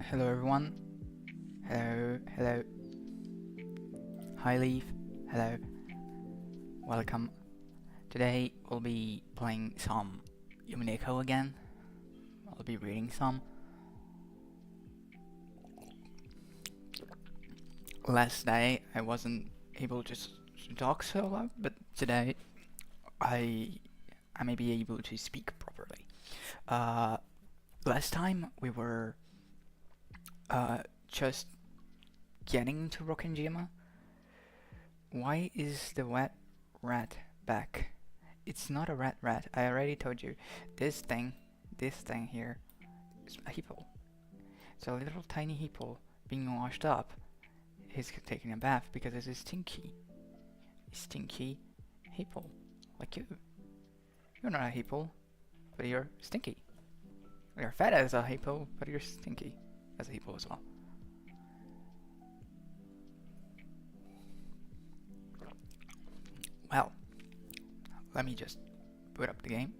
Hello everyone. Hello, hello. Hi Leaf. Hello. Welcome. Today we'll be playing some Umineko again. I'll be reading some. Last day I wasn't able to talk so loud, but today I may be able to speak properly. Last time we were just getting to Rokkenjima. Why is the wet rat back? It's not a rat. I already told you. This thing here is a hippo. It's a little tiny hippo being washed up. He's taking a bath because it's a stinky hippo, like you. You're not a hippo, but you're stinky. You're fat as a hippo, but you're stinky as a hippo as well. Well, let me just put up the game.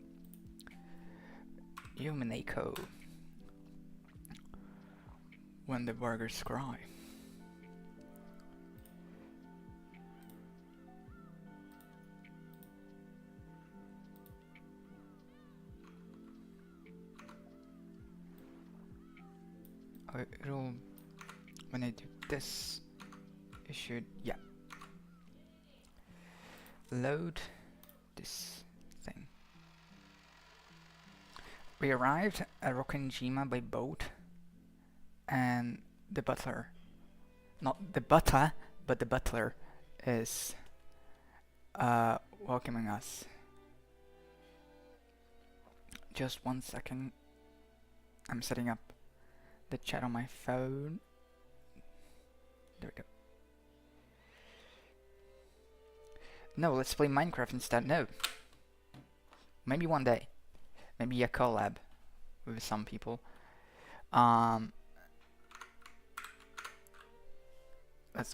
Umineko. When the burgers cry. It'll, when I do this, it should, yeah. Load this thing. We arrived at Rokkenjima by boat, and the butler, not the butler, but the butler is welcoming us. Just 1 second. I'm setting up the chat on my phone. There we go. No, let's play Minecraft instead. No. Maybe one day. Maybe a collab with some people. Let's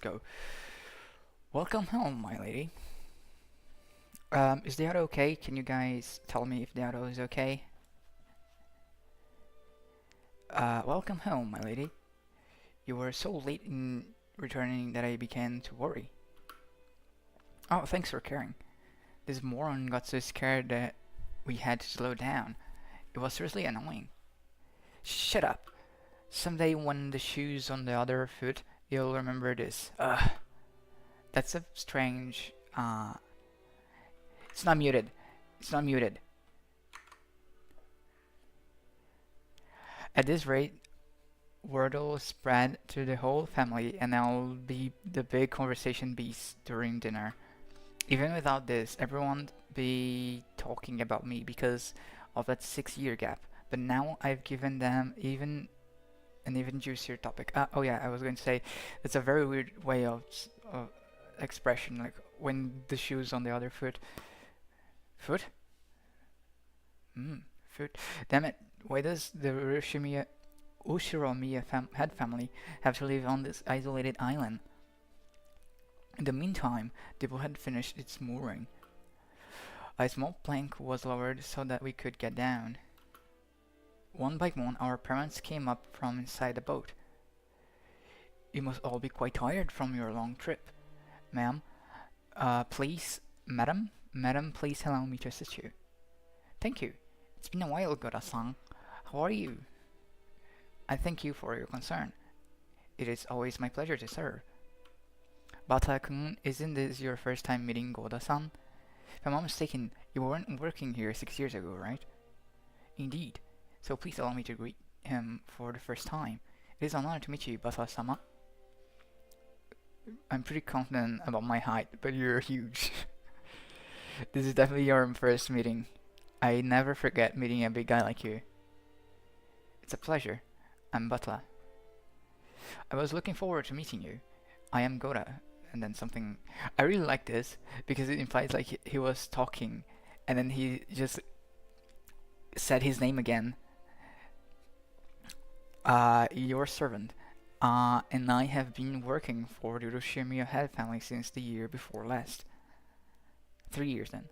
go. Welcome home, my lady. Is the audio okay? Can you guys tell me if the audio is okay? Welcome home, my lady. You were so late in returning that I began to worry. Oh, thanks for caring. This moron got so scared that we had to slow down. It was seriously annoying. Shut up. Someday when the shoe's on the other foot, you'll remember this. That's a strange, It's not muted. It's not muted. At this rate, word will spread to the whole family, and I'll be the big conversation beast during dinner. Even without this, everyone be talking about me because of that 6-year gap. But now I've given them an even juicier topic. Oh yeah, I was going to say, it's a very weird way of expression, like when the shoe's on the other foot. Foot? Foot. Damn it. Why does the Ushiromiya head family have to live on this isolated island? In the meantime, the boat had finished its mooring. A small plank was lowered so that we could get down. One by one, our parents came up from inside the boat. You must all be quite tired from your long trip. Ma'am, please, madam, please allow me to assist you. Thank you. It's been a while, Goda-san. How are you? I thank you for your concern. It is always my pleasure to serve. Bata-kun, isn't this your first time meeting Goda-san? If I'm not mistaken, you weren't working here 6 years ago, right? Indeed. So please allow me to greet him for the first time. It is an honor to meet you, Basa-sama. I'm pretty confident about my height, but you're huge. This is definitely your first meeting. I never forget meeting a big guy like you. It's a pleasure. I'm Butler. I was looking forward to meeting you. I am Gora. And then something. I really like this because it implies like he was talking and then he just said his name again. Your servant. And I have been working for the Hiroshima head family since the year before last. 3 years then.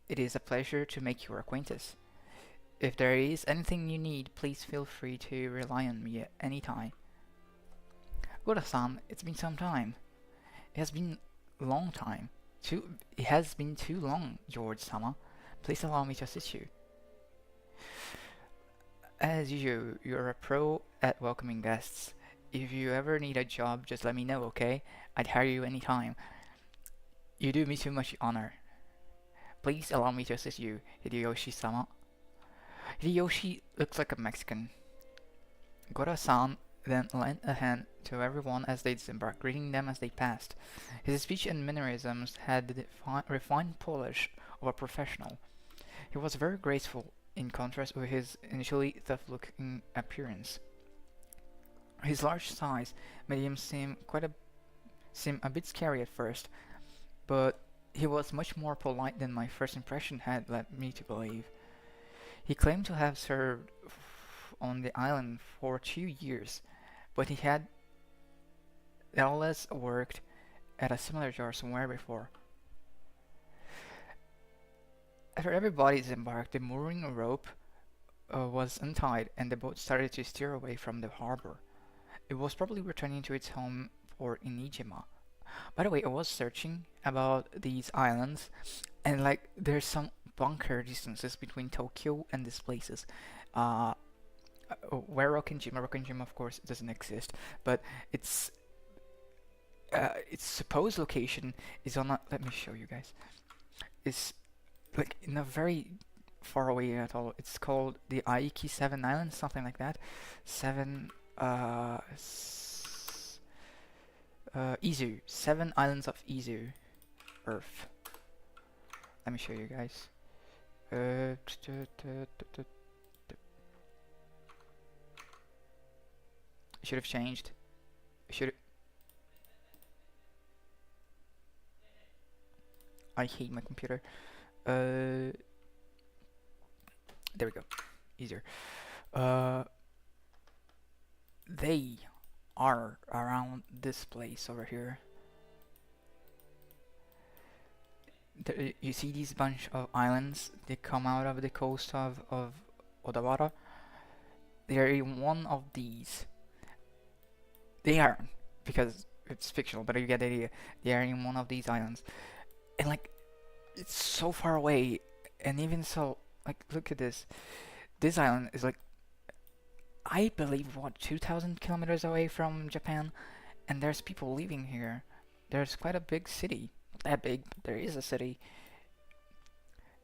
It is a pleasure to make your acquaintance. If there is anything you need, please feel free to rely on me at any time. Gora-san, it's been some time. It has been a long time. It has been too long, George-sama. Please allow me to assist you. As usual, you're a pro at welcoming guests. If you ever need a job, just let me know, okay? I'd hire you anytime. You do me too much honor. Please allow me to assist you, Hideyoshi-sama. Hideyoshi looks like a Mexican. Gora-san then lent a hand to everyone as they disembarked, greeting them as they passed. His speech and mannerisms had the refined polish of a professional. He was very graceful, in contrast with his initially tough-looking appearance. His large size made him seem a bit scary at first, but he was much more polite than my first impression had led me to believe. He claimed to have served on the island for 2 years, but he had doubtless worked at a similar job somewhere before. After everybody disembarked, the mooring rope was untied and the boat started to steer away from the harbor. It was probably returning to its home port in Ijima. By the way, I was searching about these islands, and like there's some bunker distances between Tokyo and these places. Where Rokkenjima of course doesn't exist, but its supposed location is on a, let me show you guys. It's like in a very far away atoll. It's called the Aiki 7 Islands, something like that. Izu. 7 islands of Izu. Earth. Let me show you guys. Should have changed. Should. I hate my computer. There we go. Easier. They are around this place over here. You see these bunch of islands? They come out of the coast of Odawara. They are in one of these. They aren't, because it's fictional, but you get the idea. They are in one of these islands. And like, it's so far away, and even so, like, look at this. This island is like, I believe, what, 2,000 kilometers away from Japan, and there's people living here. There's quite a big city. Not that big, but there is a city.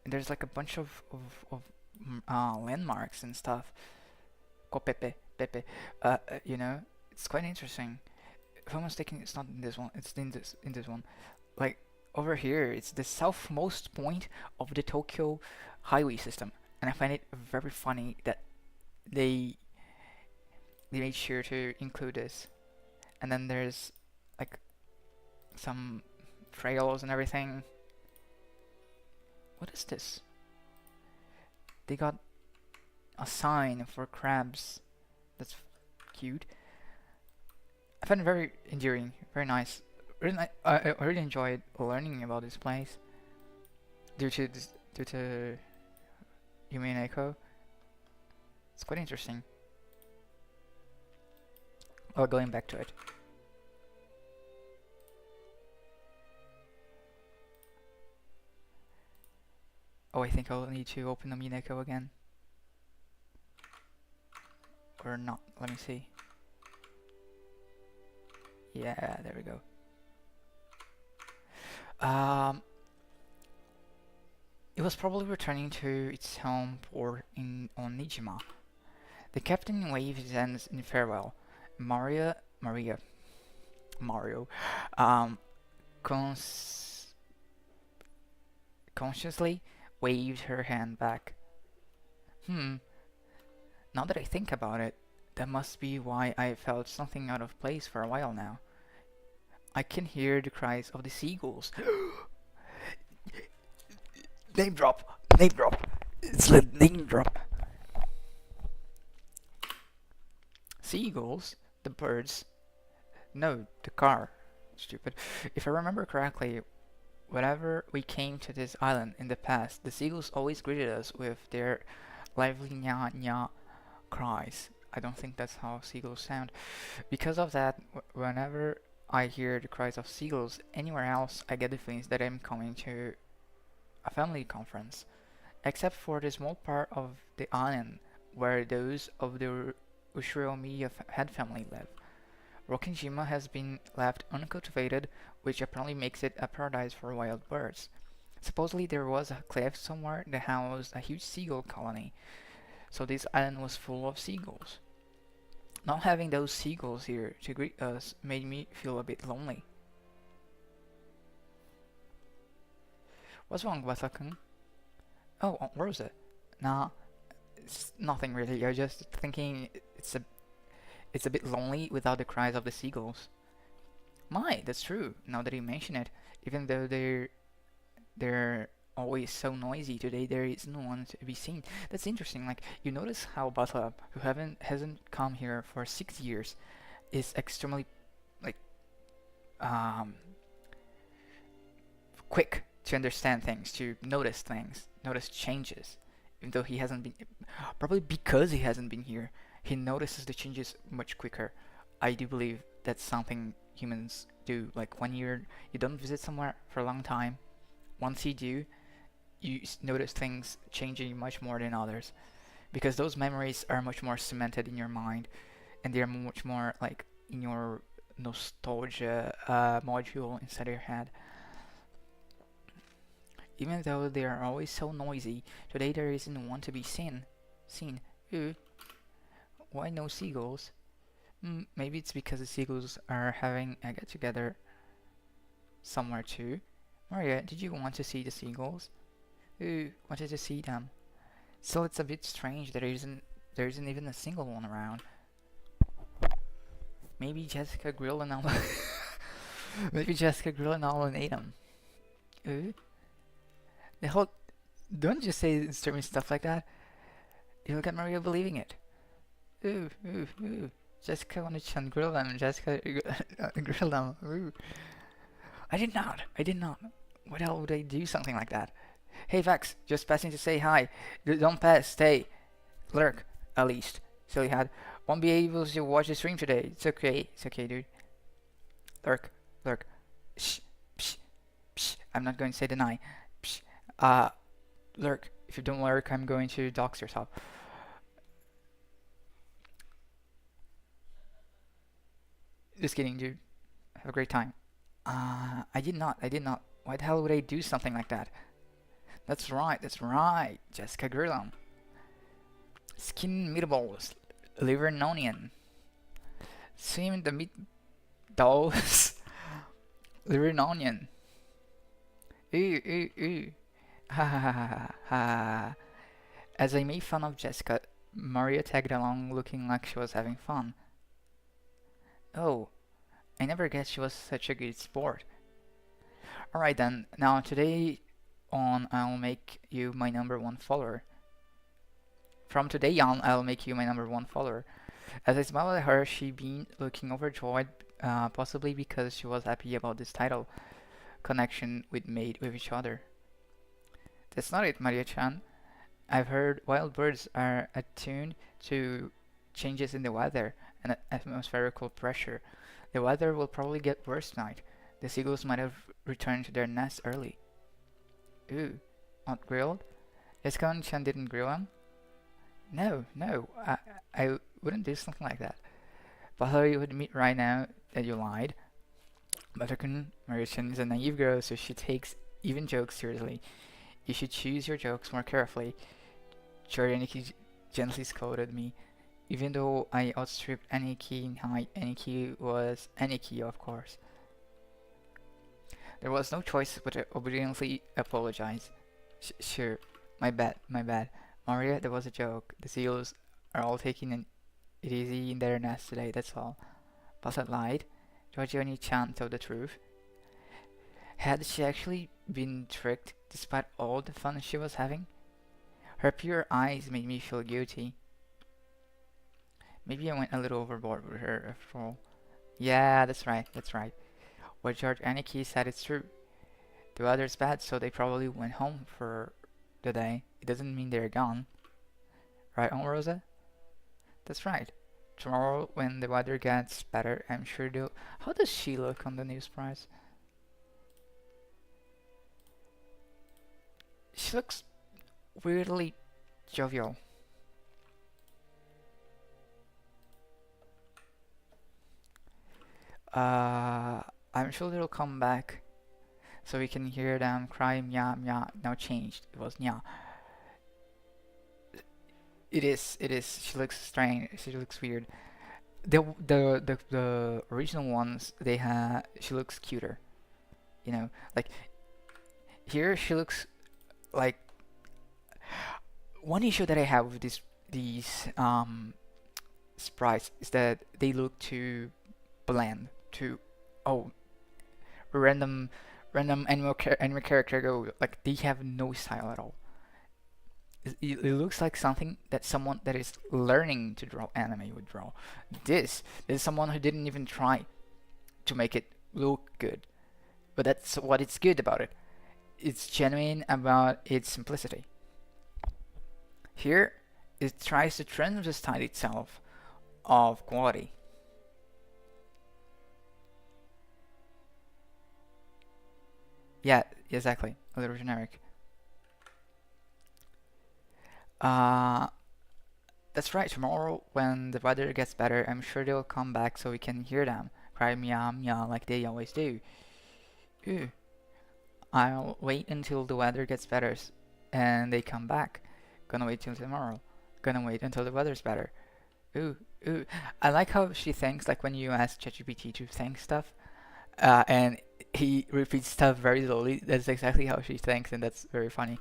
And there's like a bunch of landmarks and stuff. Kopepe, Pepe. You know, it's quite interesting. If I'm mistaken, it's not in this one. It's in this one. Like over here, it's the southmost point of the Tokyo highway system, and I find it very funny that they made sure to include this. And then there's like some trails and everything. What is this? They got a sign for crabs. That's cute. I find it very endearing, very nice. I really enjoyed learning about this place due to Umineko. It's quite interesting. Oh, going back to it. Oh, I think I'll need to open Umineko again. Or not. Let me see. Yeah, there we go. Um, it was probably returning to its home port on Nijima. The captain waved his hands in farewell. Maria, Mario, um, cons consciously waved her hand back. Hmm, now that I think about it, that must be why I felt something out of place for a while now. I can hear the cries of the seagulls. Name drop! Name drop! It's a name drop! Seagulls? The birds? No, the car. Stupid. If I remember correctly, whenever we came to this island in the past, the seagulls always greeted us with their lively nya nya cries. I don't think that's how seagulls sound. Because of that, whenever I hear the cries of seagulls anywhere else, I get the feeling that I'm coming to a family conference. Except for the small part of the island where those of the Ushiro head family live. Rokkenjima has been left uncultivated, which apparently makes it a paradise for wild birds. Supposedly there was a cliff somewhere that housed a huge seagull colony, so this island was full of seagulls. Not having those seagulls here to greet us made me feel a bit lonely. What's wrong, Wasa-kun? Oh, where is it? Nah, it's nothing really. You're just thinking it's a bit lonely without the cries of the seagulls. My, that's true. Now that you mention it, even though they're always so noisy today, there is no one to be seen. That's interesting. Like you notice how Butler, who haven't hasn't come here for 6 years, is extremely like um quick to understand things, to things, notice changes. Even though he hasn't been, probably because he hasn't been here, he notices the changes much quicker. I do believe that's something humans do. Like when you don't visit somewhere for a long time, once you do, you notice things changing much more than others because those memories are much more cemented in your mind and they're much more like in your nostalgia module inside your head. Even though they are always so noisy, today there isn't one to be seen. Ooh, why no seagulls? Maybe it's because the seagulls are having a get together somewhere too. Maria, did you want to see the seagulls? Ooh, wanted to see them. Still, it's a bit strange that there isn't even a single one around. Maybe Jessica Grill and Alan. Maybe Jessica Grill and Alan ate them. Ooh, the whole. Don't just say disturbing stuff like that. You look at Maria believing it. Ooh, ooh, ooh. Jessica wanted to grill them. Jessica grill them. Ooh. I did not. I did not. Why the hell would I do something like that? Hey Vex, just passing to say hi. Don't pass, stay. Lurk, at least. Silly hat. Won't be able to watch the stream today. It's okay. It's okay, dude. Lurk, lurk. Shh, psh, psh. I'm not going to say deny. Psh. Lurk. If you don't lurk, I'm going to dox yourself. Just kidding, dude. Have a great time. I did not. I did not. Why the hell would I do something like that? That's right. That's right. Jessica Grillam. Skin meatballs. Liver and onion. Swim the meatballs. Liver and onion. Ooh, ooh, ooh. Ha ha ha ha ha. As I made fun of Jessica, Maria tagged along looking like she was having fun. Oh, I never guessed she was such a good sport. Alright then, now today on I'll make you my #1 follower. From today on, I'll make you my #1 follower. As I smiled at her, she beamed, looking overjoyed, possibly because she was happy about this title connection we'd made with each other. That's not it, Maria-chan. I've heard wild birds are attuned to changes in the weather and atmospherical pressure. The weather will probably get worse tonight. The seagulls might have returned to their nests early. Ooh, not grilled? Jessica-chan didn't grill them? No, no, I wouldn't do something like that. But you would admit right now that you lied. Buttercream Mauritian is a naive girl, so she takes even jokes seriously. You should choose your jokes more carefully. Jordaniki gently scolded me. Even though I outstripped Aniki in height, Aniki was Aniki, of course. There was no choice but to obediently apologize. Sure, my bad, my bad. Maria, that was a joke. The seals are all taking it easy in their nest today, that's all. Bassett lied. Georgiani-chan told the truth. Had she actually been tricked despite all the fun she was having? Her pure eyes made me feel guilty. Maybe I went a little overboard with her after all. Yeah, that's right, that's right. What George Aniki said is true. The weather's bad, so they probably went home for the day. It doesn't mean they're gone. Right on, Rosa? That's right. Tomorrow, when the weather gets better, I'm sure they'll... How does she look on the news prize? She looks weirdly jovial. I'm sure they'll come back so we can hear them cry mya mya. Now changed. It was nya. It is. It is. She looks strange. She looks weird. The original ones they had. She looks cuter. You know, like here she looks like one issue that I have with these sprites is that they look too bland. Too oh random anime character go like they have no style at all. It looks like something that someone that is learning to draw anime would draw. This is someone who didn't even try to make it look good. But that's what it's good about it. It's genuine about its simplicity. Here, it tries to transvestite itself of quality. Yeah, exactly. A little generic. Uh, that's right. Tomorrow, when the weather gets better, I'm sure they'll come back so we can hear them cry meow meow like they always do. Ooh, I'll wait until the weather gets better and they come back. Gonna wait till tomorrow. Gonna wait until the weather's better. Ooh, ooh. I like how she thinks, like when you ask ChatGPT to think stuff, and he repeats stuff very slowly. That's exactly how she thinks, and that's very funny.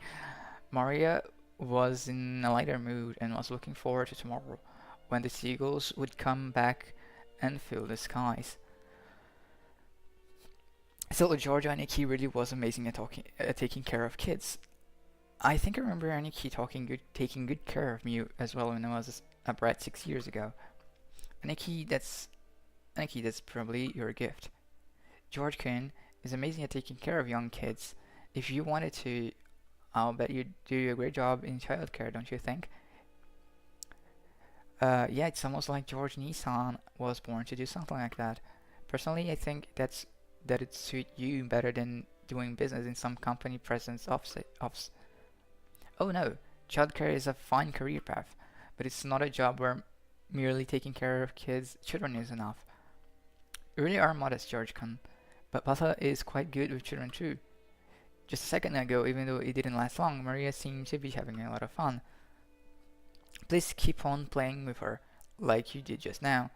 Maria was in a lighter mood and was looking forward to tomorrow, when the seagulls would come back and fill the skies. So Georgia Aniki really was amazing at taking care of kids. I think I remember Aniki taking good care of me as well when I was a brat 6 years ago. Aniki, that's probably your gift. George Kuhn is amazing at taking care of young kids. If you wanted to, I'll bet you'd do a great job in childcare, don't you think? Yeah, it's almost like George Nissan was born to do something like that. Personally, I think that it suit you better than doing business in some company president's office. Oh no, childcare is a fine career path, but it's not a job where merely taking care of children is enough. You really are modest, George Kun, but Pata is quite good with children too. Just a second ago, even though it didn't last long, Maria seemed to be having a lot of fun. Please keep on playing with her, like you did just now.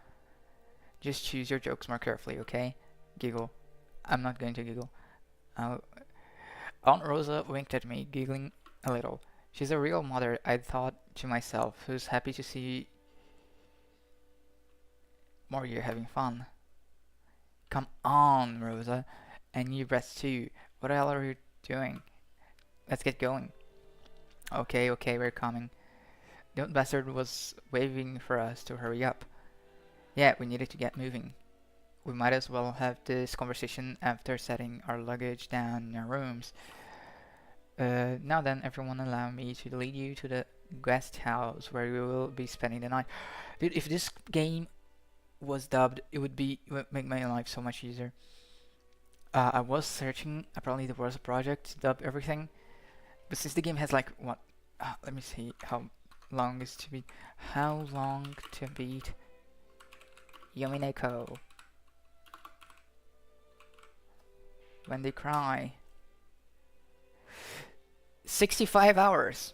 Just choose your jokes more carefully, okay? Giggle. I'm not going to giggle. Uh, Aunt Rosa winked at me, giggling a little. She's a real mother, I thought to myself, who's happy to see Maria having fun. Come on, Rosa. And you rest too. What the hell are you doing? Let's get going. Okay, okay, we're coming. The old bastard was waving for us to hurry up. Yeah, we needed to get moving. We might as well have this conversation after setting our luggage down in our rooms. Now then, everyone, allow me to lead you to the guest house where we will be spending the night. Dude, if this game was dubbed, it would make my life so much easier. I was searching, apparently there was a project to dub everything, but since the game has like, what, let me see how long is to beat. How long to beat Umineko? when they cry. 65 hours.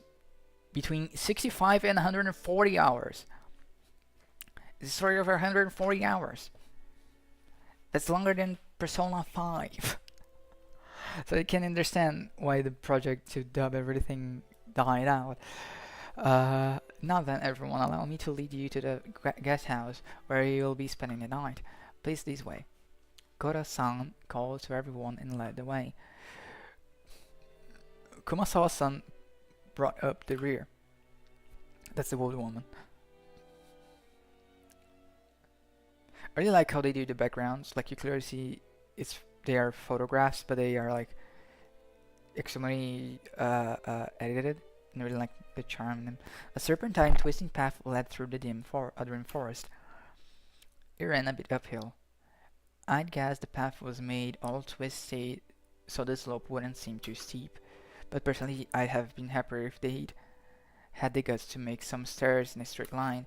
Between 65 and 140 hours. It's a story over 140 hours. That's longer than Persona 5. So you can understand why the project to dub everything died out. Now then, everyone, allow me to lead you to the guest house where you'll be spending the night. Please this way. Koro-san called to everyone and led the way. Kumasawa-san brought up the rear. That's the old woman. I really like how they do the backgrounds. Like you clearly see, they are photographs, but they are like extremely edited. And I really like the charm in them. A serpentine twisting path led through the dim forest. It ran a bit uphill. I'd guess the path was made all twisted so the slope wouldn't seem too steep. But personally, I'd have been happier if they'd had the guts to make some stairs in a straight line.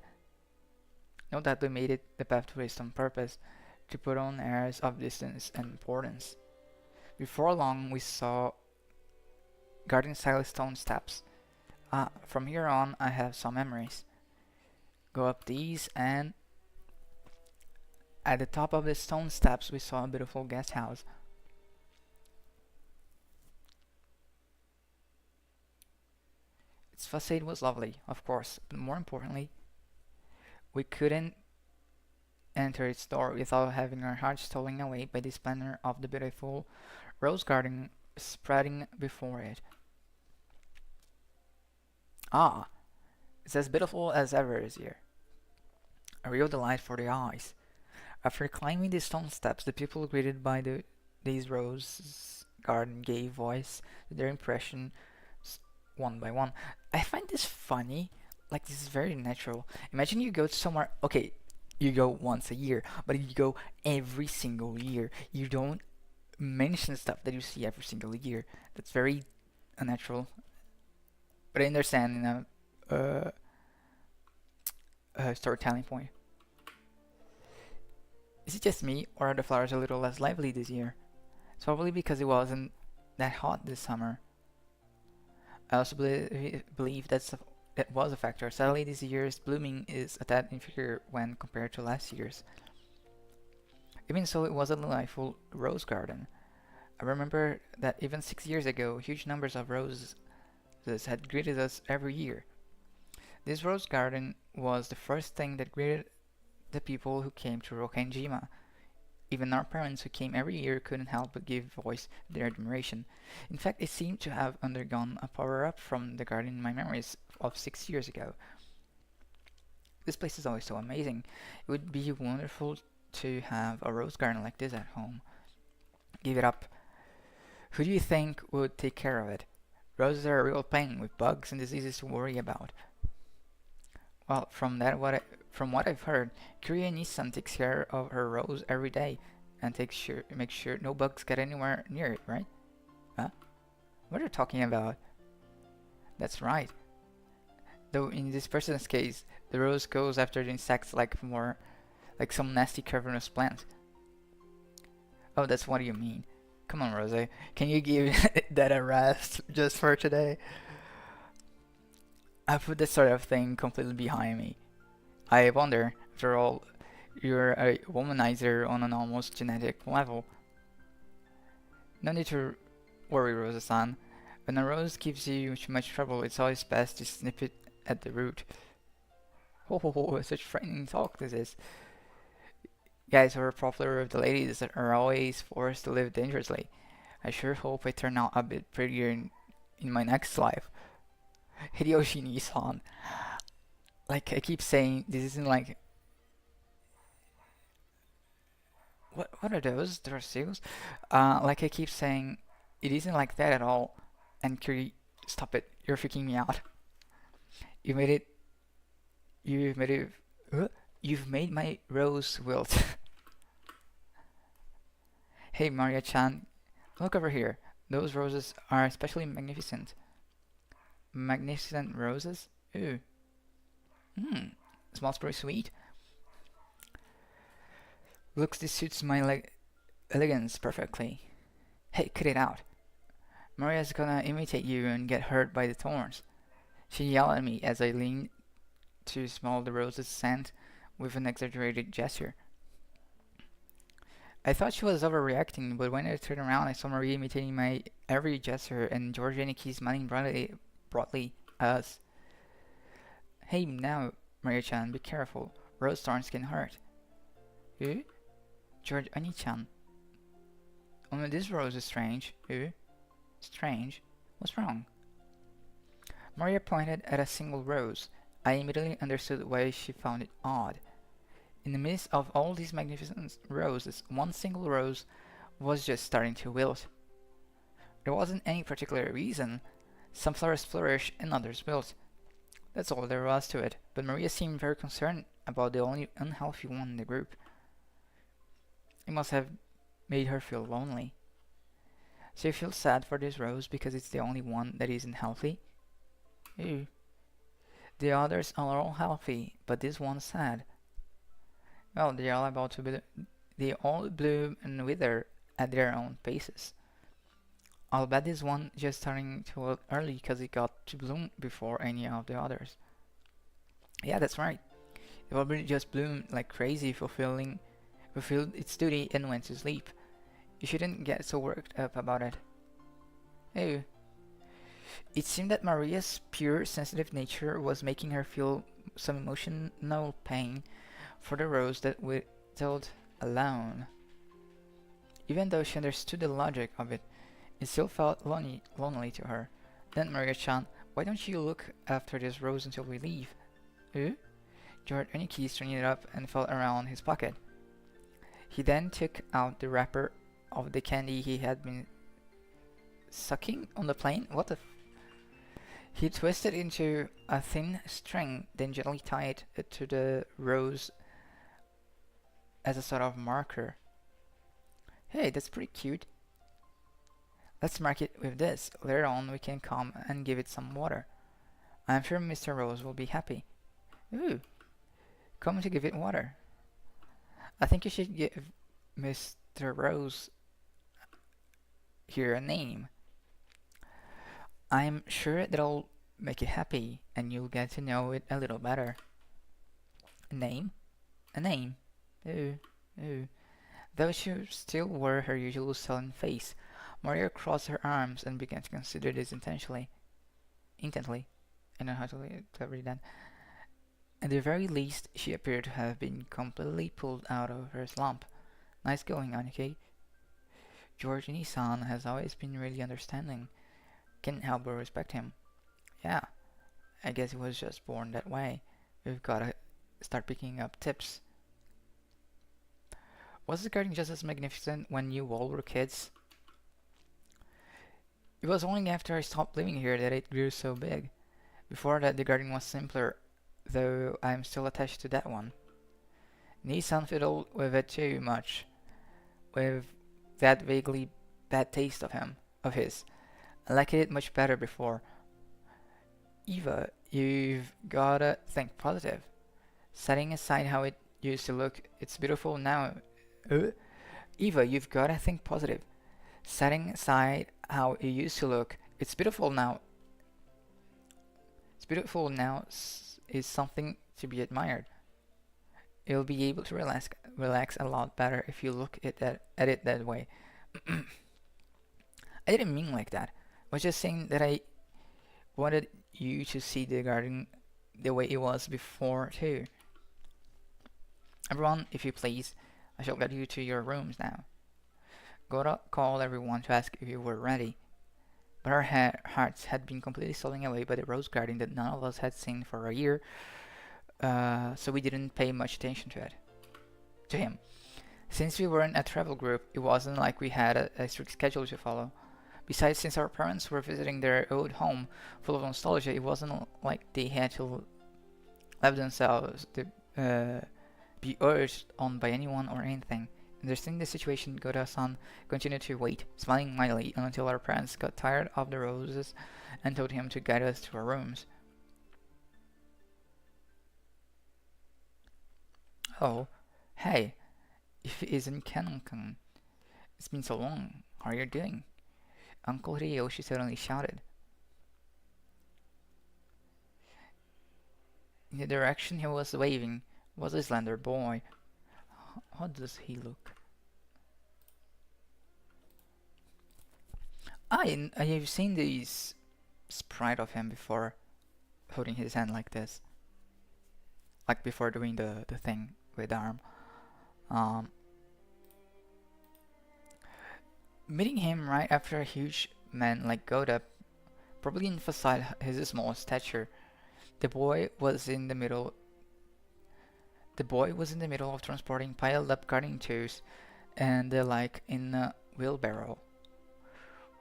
Note that they made the path twist on purpose, to put on airs of distance and importance. Before long, we saw garden-style stone steps. From here on, I have some memories. Go up these, and at the top of the stone steps, we saw a beautiful guest house. Its facade was lovely, of course, but more importantly, we couldn't enter its door without having our hearts stolen away by the splendor of the beautiful rose garden spreading before it. Ah, it's as beautiful as ever is here. A real delight for the eyes. After climbing the stone steps, the people greeted by these rose garden gave voice to their impressions one by one. I find this funny. Like, this is very natural. Imagine you go to somewhere, okay, you go once a year, but you go every single year. You don't mention stuff that you see every single year. That's very unnatural. But I understand in a storytelling point. Is it just me, or are the flowers a little less lively this year? It's probably because it wasn't that hot this summer. I also believe that was a factor. Sadly, this year's blooming is a tad inferior when compared to last year's. Even so, it was a delightful rose garden. I remember that even 6 years ago, huge numbers of roses had greeted us every year. This rose garden was the first thing that greeted the people who came to Rokkenjima. Even our parents who came every year couldn't help but give voice to their admiration. In fact, it seemed to have undergone a power-up from the garden in my memories of 6 years ago. This place is always so amazing. It would be wonderful to have a rose garden like this at home. Give it up. Who do you think would take care of it? Roses are a real pain with bugs and diseases to worry about. Well, from what I've heard, Kiria-Nissan takes care of her rose every day and makes sure no bugs get anywhere near it, right? Huh? What are you talking about? That's right. Though in this person's case, the rose goes after the insects like some nasty cavernous plant. Oh, that's what you mean. Come on, Rose. Can you give that a rest just for today? I put this sort of thing completely behind me. I wonder, after all, you're a womanizer on an almost genetic level. No need to worry, Rosa-san. When a rose gives you too much trouble, it's always best to snip it at the root. Oh, such frightening talk this is. Guys who are popular with the ladies are always forced to live dangerously. I sure hope I turn out a bit prettier in my next life. Hideyoshi Nissan. Like I keep saying, this isn't like... What are those? They're seals? Like I keep saying, it isn't like that at all. And Kiri, stop it. You're freaking me out. You've made it... You've made my rose wilt. Hey, Maria-chan, look over here. Those roses are especially magnificent. Magnificent roses? Ooh. Smells pretty sweet. Looks, this suits my elegance perfectly. Hey, cut it out. Maria's gonna imitate you and get hurt by the thorns. She yelled at me as I leaned to smell the rose's scent with an exaggerated gesture. I thought she was overreacting, but when I turned around, I saw Maria imitating my every gesture and George and Nikki smiling broadly at us. Hey, now, Maria-chan, be careful. Rose thorns can hurt. Eh? George Oni-chan. Only this rose is strange. Eh? Strange? What's wrong? Maria pointed at a single rose. I immediately understood why she found it odd. In the midst of all these magnificent roses, one single rose was just starting to wilt. There wasn't any particular reason. Some flowers flourish and others wilt. That's all there was to it, but Maria seemed very concerned about the only unhealthy one in the group. It must have made her feel lonely. So you feel sad for this rose because it's the only one that isn't healthy? Ew. The others are all healthy, but this one's sad. Well, they all bloom and wither at their own paces. I'll bet this one just starting to wilt early because it got to bloom before any of the others. Yeah, that's right. It probably just bloomed like crazy, fulfilled its duty and went to sleep. You shouldn't get so worked up about it. Oh. It seemed that Maria's pure, sensitive nature was making her feel some emotional pain for the rose that whittled alone. Even though she understood the logic of it, it still felt lonely to her. Then, Maria-chan, why don't you look after this rose until we leave? George Oniki turned it up and felt around his pocket. He then took out the wrapper of the candy he had been sucking on the plane. What the He twisted it into a thin string, then gently tied it to the rose as a sort of marker. Hey, that's pretty cute. Let's mark it with this. Later on, we can come and give it some water. I'm sure Mr. Rose will be happy. Ooh, come to give it water. I think you should give Mr. Rose here a name. I'm sure that'll make it happy, and you'll get to know it a little better. A name? A name? Ooh, ooh. Though she still wore her usual sullen face, Maria crossed her arms and began to consider this intently. Intently. I don't know how to read that. At the very least, she appeared to have been completely pulled out of her slump. Nice going, Anike. George Nissan has always been really understanding. Can't help but respect him. Yeah, I guess he was just born that way. We've gotta start picking up tips. Was the garden just as magnificent when you all were kids? It was only after I stopped living here that it grew so big. Before that, the garden was simpler, though I'm still attached to that one. Nissan fiddled with it too much, with that vaguely bad taste of his. I liked it much better before. Eva, you've gotta think positive. Setting aside how it used to look, it's beautiful now. Eva, you've gotta think positive. Setting aside how it used to look, it's beautiful now. It's beautiful now is something to be admired. You'll be able to relax a lot better if you look at it that way. I didn't mean like that. I was just saying that I wanted you to see the garden the way it was before too. Everyone, if you please, I shall get you to your rooms now. Gora called everyone to ask if you were ready, but our hearts had been completely stolen away by the rose garden that none of us had seen for a year, so we didn't pay much attention to him. Since we weren't a travel group, it wasn't like we had a strict schedule to follow. Besides, since our parents were visiting their old home full of nostalgia, it wasn't like they had to let themselves be urged on by anyone or anything. Understanding the situation, Goda-san continued to wait, smiling mildly, until our parents got tired of the roses and told him to guide us to our rooms. Oh, hey, if it isn't Kankan. It's been so long. are you doing? Uncle Hideyoshi suddenly shouted. In the direction he was waving was a slender boy. How does he look? I have seen this sprite of him before, holding his hand like this, like before doing the thing with the arm. Um, Meeting him right after a huge man like Goda probably emphasized his small stature. The boy was in the middle. The boy was in the middle of transporting piled up gardening tools and the like in a wheelbarrow.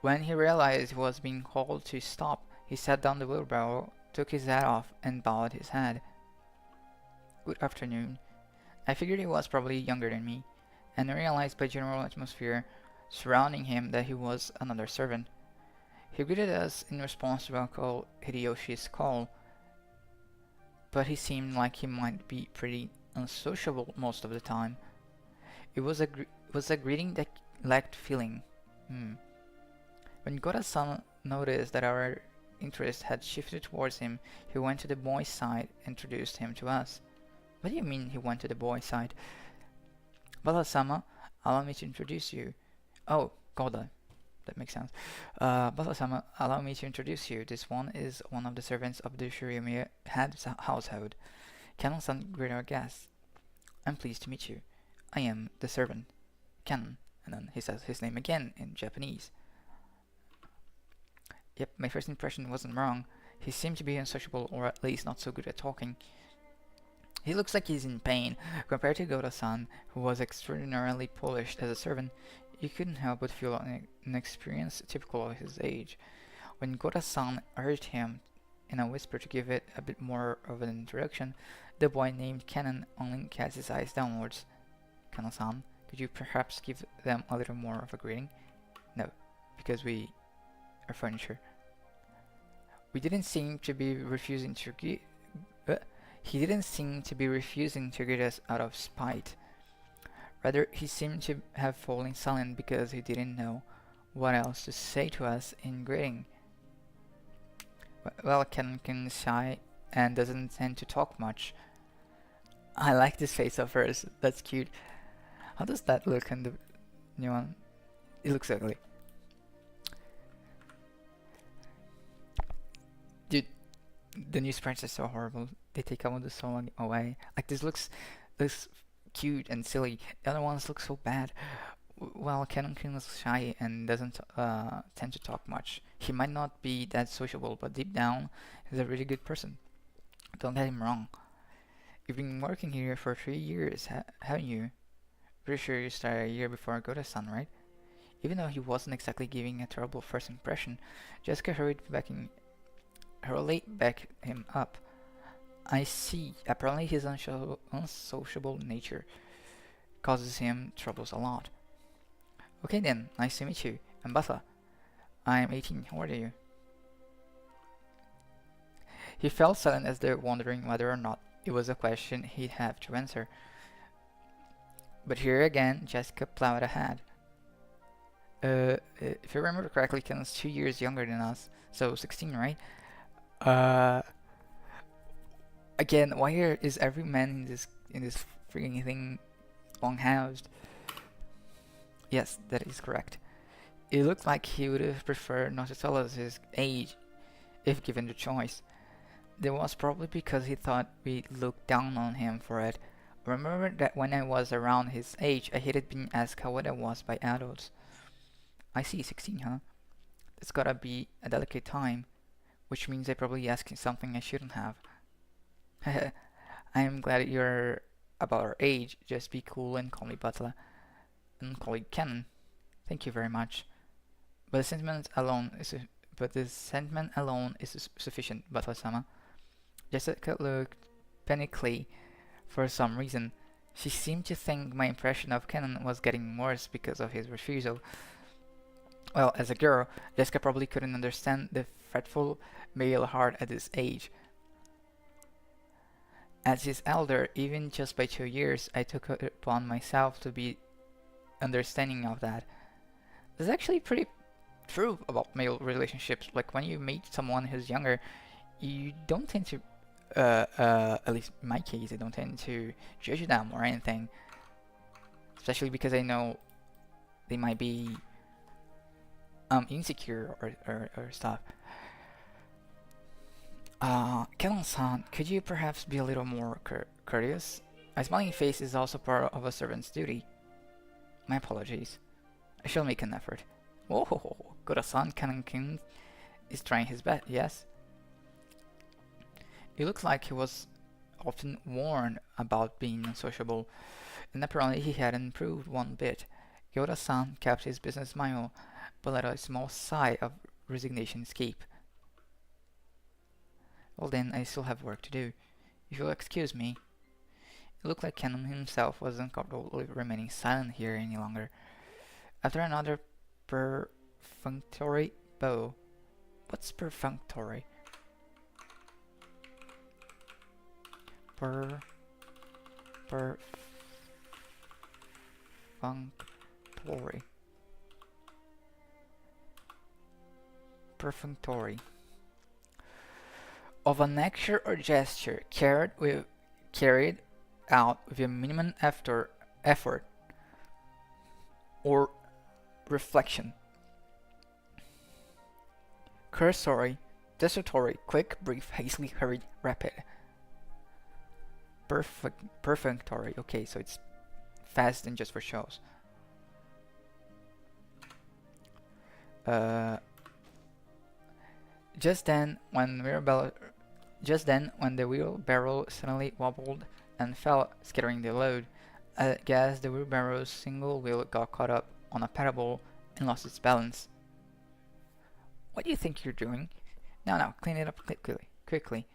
When he realized he was being called to stop, he sat down the wheelbarrow, took his hat off, and bowed his head. Good afternoon. I figured he was probably younger than me, and realized by general atmosphere surrounding him that he was another servant. He greeted us in response to Uncle Hideyoshi's call, but he seemed like he might be pretty unsociable most of the time. It was a greeting that lacked feeling. When Goda-san noticed that our interest had shifted towards him, he went to the boy's side and introduced him to us. What do you mean he went to the boy's side? Bala-sama, allow me to introduce you. Oh, Goda. That makes sense. Bala-sama, allow me to introduce you. This one is one of the servants of the Shirimiya household. Canon-san, greet our guests. I'm pleased to meet you. I am the servant, Canon. And then he says his name again in Japanese. Yep, my first impression wasn't wrong. He seemed to be unsociable, or at least not so good at talking. He looks like he's in pain. Compared to Goda-san, who was extraordinarily polished as a servant, you couldn't help but feel an experience typical of his age. When Goda-san urged him in a whisper to give it a bit more of an introduction, the boy named Canon only cast his eyes downwards. Canon-san, could you perhaps give them a little more of a greeting? No, because we are furniture. We didn't seem to be refusing to He didn't seem to be refusing to greet us out of spite. Rather, he seemed to have fallen silent because he didn't know what else to say to us in greeting. Well, Ken is shy and doesn't tend to talk much. I like this face of hers. That's cute. How does that look in the new one? It looks ugly. Dude, the new sprites are so horrible. They take all the song away. Like this looks cute and silly. The other ones look so bad. Well, Canon is shy and doesn't tend to talk much. He might not be that sociable, but deep down, he's a really good person. Don't get him wrong. You've been working here for 3 years, haven't you? Pretty sure you started a year before Goda-san, right? Even though he wasn't exactly giving a terrible first impression, Jessica hurried back him up. I see. Apparently his unsociable nature causes him troubles a lot. Okay then, nice to meet you. I'm Bata. I'm 18. How old are you? He fell silent as though wondering whether or not it was a question he'd have to answer. But here again, Jessica plowed ahead. If I remember correctly, Ken's 2 years younger than us, so 16, right? Again, why is every man in this freaking thing long-housed? Yes, that is correct. It looked like he would have preferred not to tell us his age if given the choice. That was probably because he thought we looked down on him for it. I remember that when I was around his age, I hated being asked how old I was by adults. I see, 16, huh? That's gotta be a delicate time, which means I probably asked something I shouldn't have. I am glad you're about our age. Just be cool and call me Butler. And call you Ken. Thank you very much. But the sentiment alone is sufficient, Butler-sama. Jessica looked panickily for some reason. She seemed to think my impression of Ken was getting worse because of his refusal. Well, as a girl, Jessica probably couldn't understand the fretful male heart at this age. As his elder, even just by 2 years, I took it upon myself to be understanding of that. This is actually pretty true about male relationships. Like when you meet someone who's younger, you don't tend to, at least in my case, I don't tend to judge them or anything. Especially because I know they might be insecure or stuff. Kellen-san, could you perhaps be a little more courteous? A smiling face is also part of a servant's duty. My apologies. I shall make an effort. Oh, Gura-san, Kanan-kun is trying his best, yes? It looks like he was often warned about being unsociable, and apparently he hadn't improved one bit. Yoda-san kept his business smile, but let a small sigh of resignation escape. Well then, I still have work to do. If you'll excuse me. It looked like Canon himself was uncomfortable with remaining silent here any longer. After another perfunctory bow. What's perfunctory? Perfunctory. Perfunctory. Of an action or gesture carried out with a minimum effort or reflection. Cursory, desultory, quick, brief, hastily, hurried, rapid. Perfunctory. Okay, so it's fast and just for shows. Just then, when the wheelbarrow suddenly wobbled and fell, scattering the load, I guess the wheelbarrow's single wheel got caught up on a pedal and lost its balance. What do you think you're doing? Now, clean it up quickly.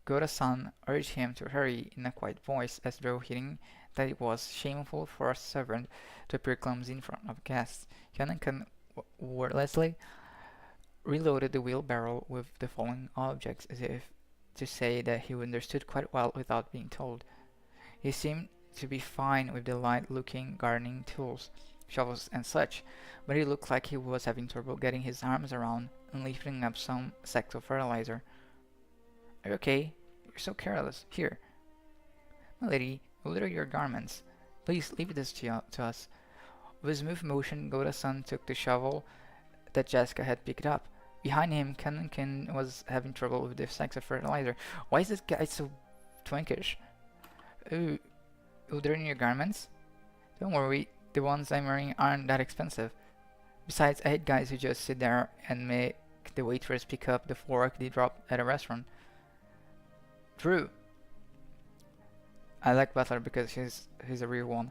Gora-san urged him to hurry in a quiet voice, as though hinting that it was shameful for a servant to appear clumsy in front of guests. Kanan wordlessly reloaded the wheelbarrow with the following objects, as if to say that he understood quite well without being told. He seemed to be fine with the light-looking gardening tools, shovels and such, but it looked like he was having trouble getting his arms around and lifting up some sacks of fertilizer. Are you okay? You're so careless. Here. My lady, litter your garments. Please leave this to us. With a smooth motion, Goda-san took the shovel that Jessica had picked up. Behind him, Kanan was having trouble with the sacks of fertilizer. Why is this guy so twinkish? Ooh, littering your garments? Don't worry, the ones I'm wearing aren't that expensive. Besides, I hate guys who just sit there and make the waitress pick up the fork they drop at a restaurant. True. I like Butler because he's a real one.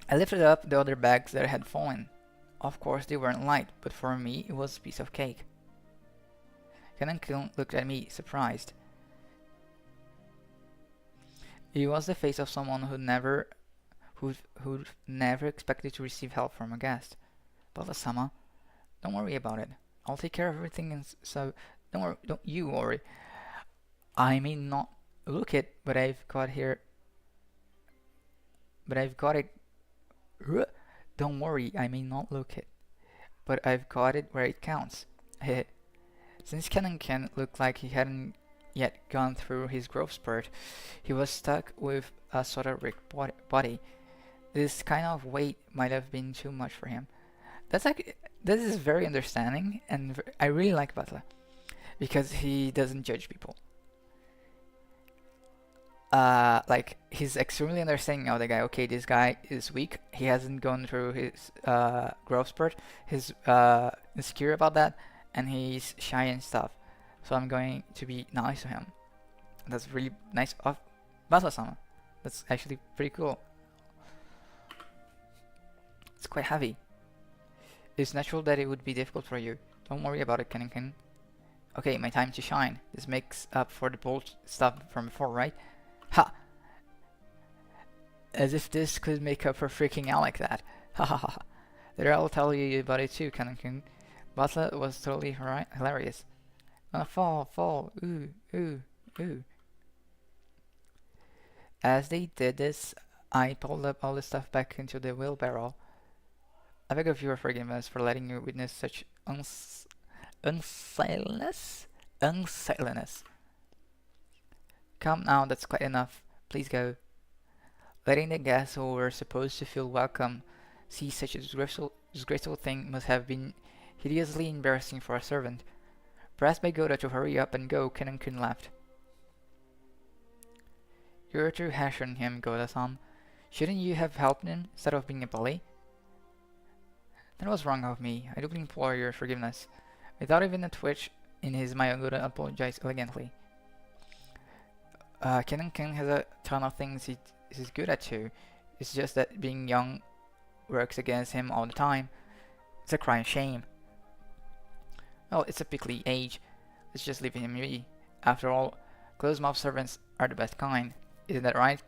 I lifted up the other bags that had fallen. Of course they weren't light, but for me it was a piece of cake. Kanan looked at me, surprised. It was the face of someone who'd never expected to receive help from a guest. Butler-sama, don't worry about it. I'll take care of everything, and so don't you worry. I may not look it, but I've got it. Don't worry, I may not look it, but I've got it where it counts. Since Ken looked like he hadn't yet gone through his growth spurt, he was stuck with a sort of rigged body. This kind of weight might have been too much for him. This is very understanding, and I really like Butler because he doesn't judge people. Like he's extremely understanding of the guy. Okay, this guy is weak. He hasn't gone through his growth spurt. He's insecure about that, and he's shy and stuff. So I'm going to be nice to him. That's really nice of Basa-sama. That's actually pretty cool. It's quite heavy. It's natural that it would be difficult for you. Don't worry about it, Kanan. Okay, my time to shine. This makes up for the bull stuff from before, right? Ha! As if this could make up for freaking out like that. Ha ha ha. Later I'll tell you about it too, Kanan. Butler was totally hilarious. Gonna fall. Ooh. As they did this, I pulled up all the stuff back into the wheelbarrow. I beg of your forgiveness for letting you witness such unsightliness. Unsightliness. Come now, that's quite enough. Please go. Letting the guests who were supposed to feel welcome see such a disgraceful thing must have been hideously embarrassing for a servant. Pressed by Goda to hurry up and go, Kenan-kun laughed. You're too harsh on him, Goda-san. Shouldn't you have helped him instead of being a bully? That was wrong of me. I do implore your forgiveness. Without even a twitch in his smile, Goda apologized elegantly. Kenan-kun has a ton of things he's good at too. It's just that being young works against him all the time. It's a crying shame. Well, it's a pickly age. Let's just leave him be. After all, closed-mouthed servants are the best kind. Isn't that right,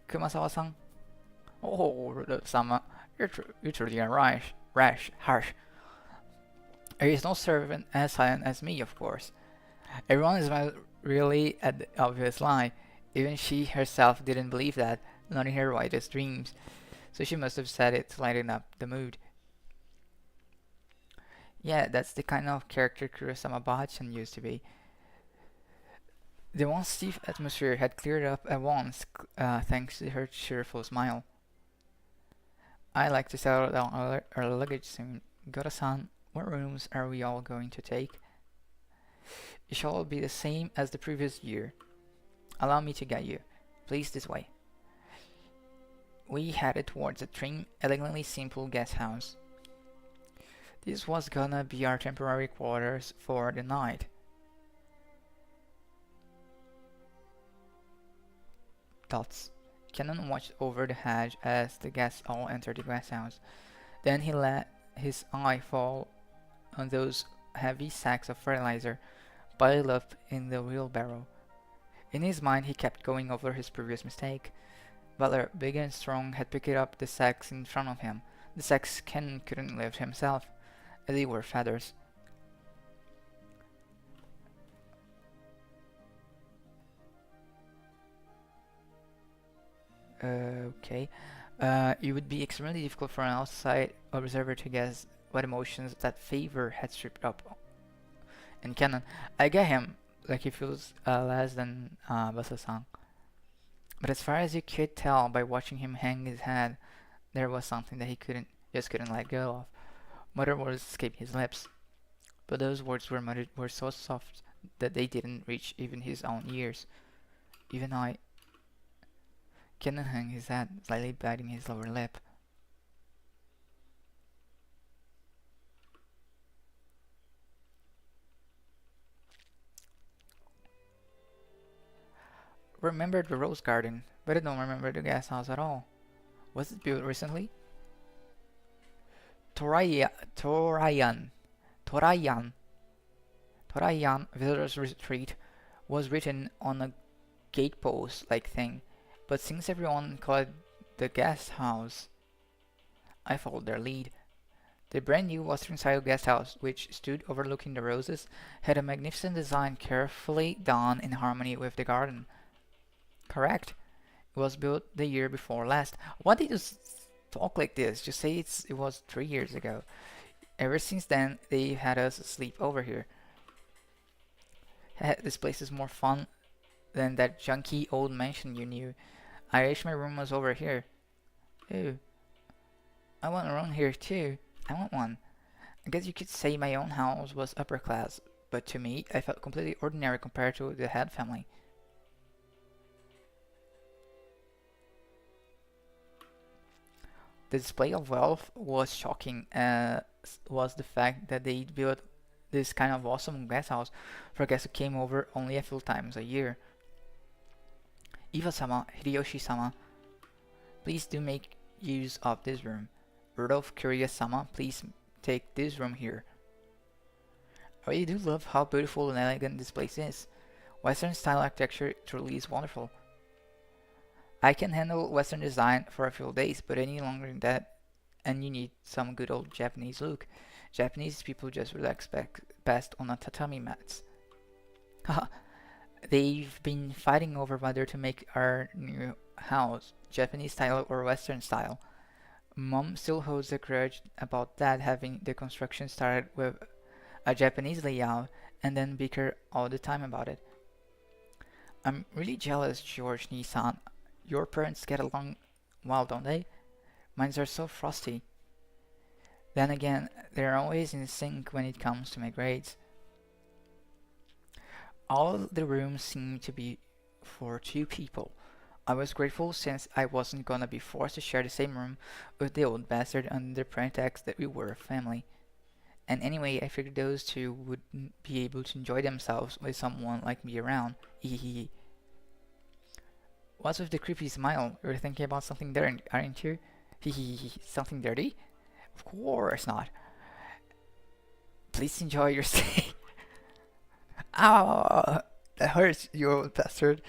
Kumasawa-san? Oh, Sama, you're truly harsh. There is no servant as silent as me, of course. Everyone is really at the obvious lie. Even she herself didn't believe that, not in her wildest dreams. So she must have said it to lighten up the mood. Yeah, that's the kind of character Kurosama Bahachan used to be. The once stiff atmosphere had cleared up at once, thanks to her cheerful smile. I'd like to settle down our luggage soon. Goda-san, what rooms are we all going to take? It shall be the same as the previous year. Allow me to guide you. Please, this way. We headed towards a trim, elegantly simple guest house. This was gonna be our temporary quarters for the night. Dots. Kenan watched over the hedge as the guests all entered the guest house. Then he let his eye fall on those heavy sacks of fertilizer piled up in the wheelbarrow. In his mind, he kept going over his previous mistake. Butler, big and strong, had picked up the sacks in front of him. The sacks Ken couldn't lift himself, as they were feathers. Okay. It would be extremely difficult for an outside observer to guess what emotions that favor had stripped up. And Kenan, I get him, like he feels less than Basa-san. But as far as you could tell by watching him hang his head, there was something that he couldn't let go of. Muttered words escaped his lips, but those words were so soft that they didn't reach even his own ears. Even I. Kenan hung his head, slightly biting his lower lip. Remembered the rose garden, but I don't remember the guest house at all. Was it built recently? Torayan Visitors Retreat was written on a gatepost-like thing, but since everyone called it the guest house, I followed their lead. The brand new Western-style guest house, which stood overlooking the roses, had a magnificent design carefully done in harmony with the garden. Correct. It was built the year before last. Why did you talk like this? Just say it was 3 years ago. Ever since then, they've had us sleep over here. This place is more fun than that junky old mansion you knew. I wish my room was over here. Ooh. I want a room here too. I want one. I guess you could say my own house was upper class, but to me, I felt completely ordinary compared to the head family. The display of wealth was shocking, as was the fact that they built this kind of awesome guest house for guests who came over only a few times a year. Iva-sama, Hideyoshi-sama, please do make use of this room. Rudolph Curious-sama, please take this room here. I really do love how beautiful and elegant this place is. Western style architecture truly is wonderful. I can handle Western design for a few days, but any longer than that, and you need some good old Japanese look. Japanese people just relax best on a tatami mats. Haha, they've been fighting over whether to make our new house Japanese style or Western style. Mom still holds a grudge about Dad having the construction started with a Japanese layout and then bicker all the time about it. I'm really jealous, George Nissan. Your parents get along well, don't they? Mines are so frosty. Then again, they're always in sync when it comes to my grades. All the rooms seem to be for two people. I was grateful since I wasn't gonna be forced to share the same room with the old bastard under the pretext that we were a family. And anyway, I figured those two wouldn't be able to enjoy themselves with someone like me around. Hehehe. What's with the creepy smile? You're thinking about something there, aren't you? Hehehe. Something dirty? Of course not. Please enjoy your stay. Ow! That hurts, you old bastard.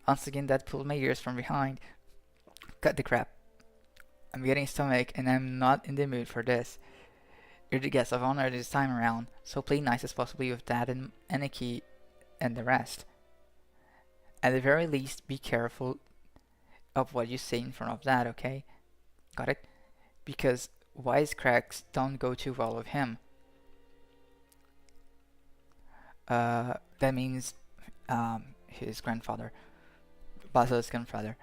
Once again, that pulled my ears from behind. Cut the crap. I'm getting stomach, and I'm not in the mood for this. You're the guest of honor this time around, so play nice as possibly with Dad and Aniki and the rest. At the very least, be careful of what you say in front of Dad, okay? Got it? Because wisecracks don't go too well with him. That means his grandfather, Basil's grandfather.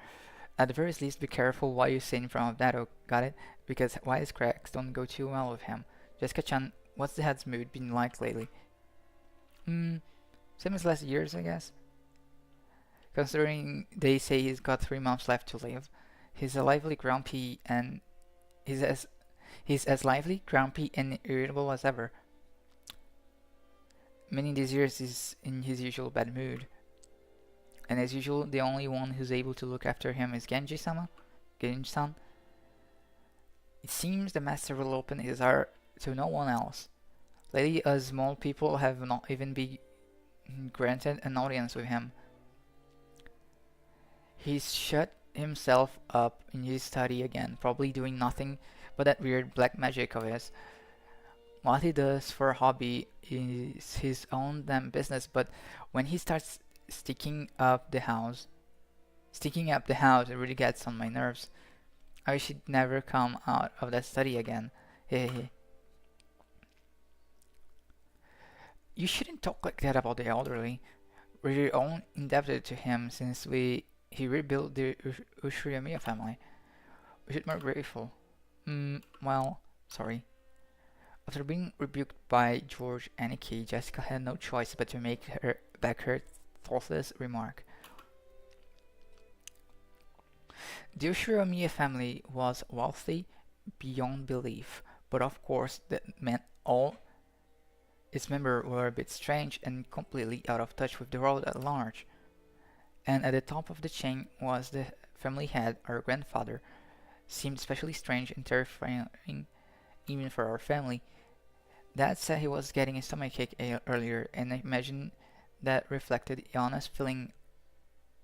At the very least, be careful what you say in front of Dad, got it? Because wisecracks don't go too well with him. Jessica-chan, what's the head's mood been like lately? Same as last year's, I guess. Considering they say he's got 3 months left to live, he's a lively, grumpy, and he's as he's as lively, grumpy, and irritable as ever. Meaning these years he's in his usual bad mood. And as usual, the only one who's able to look after him is Genji-san. It seems the master will open his heart to no one else. Lately, us small people have not even been granted an audience with him. He's shut himself up in his study again, probably doing nothing but that weird black magic of his. What he does for a hobby is his own damn business, but when he starts sticking up the house, it really gets on my nerves. I wish he'd never come out of that study again. Hehehe. You shouldn't talk like that about the elderly. We're all indebted to him since he rebuilt the Ushiyamiya family. We should be more grateful. Well, sorry. After being rebuked by George Aniki, Jessica had no choice but to make her thoughtless remark. The Ushiyamiya family was wealthy beyond belief, but of course that meant all its members were a bit strange and completely out of touch with the world at large. And at the top of the chain was the family head, our grandfather. Seemed especially strange and terrifying even for our family. Dad said he was getting a stomachache earlier, and I imagine that reflected the honest feeling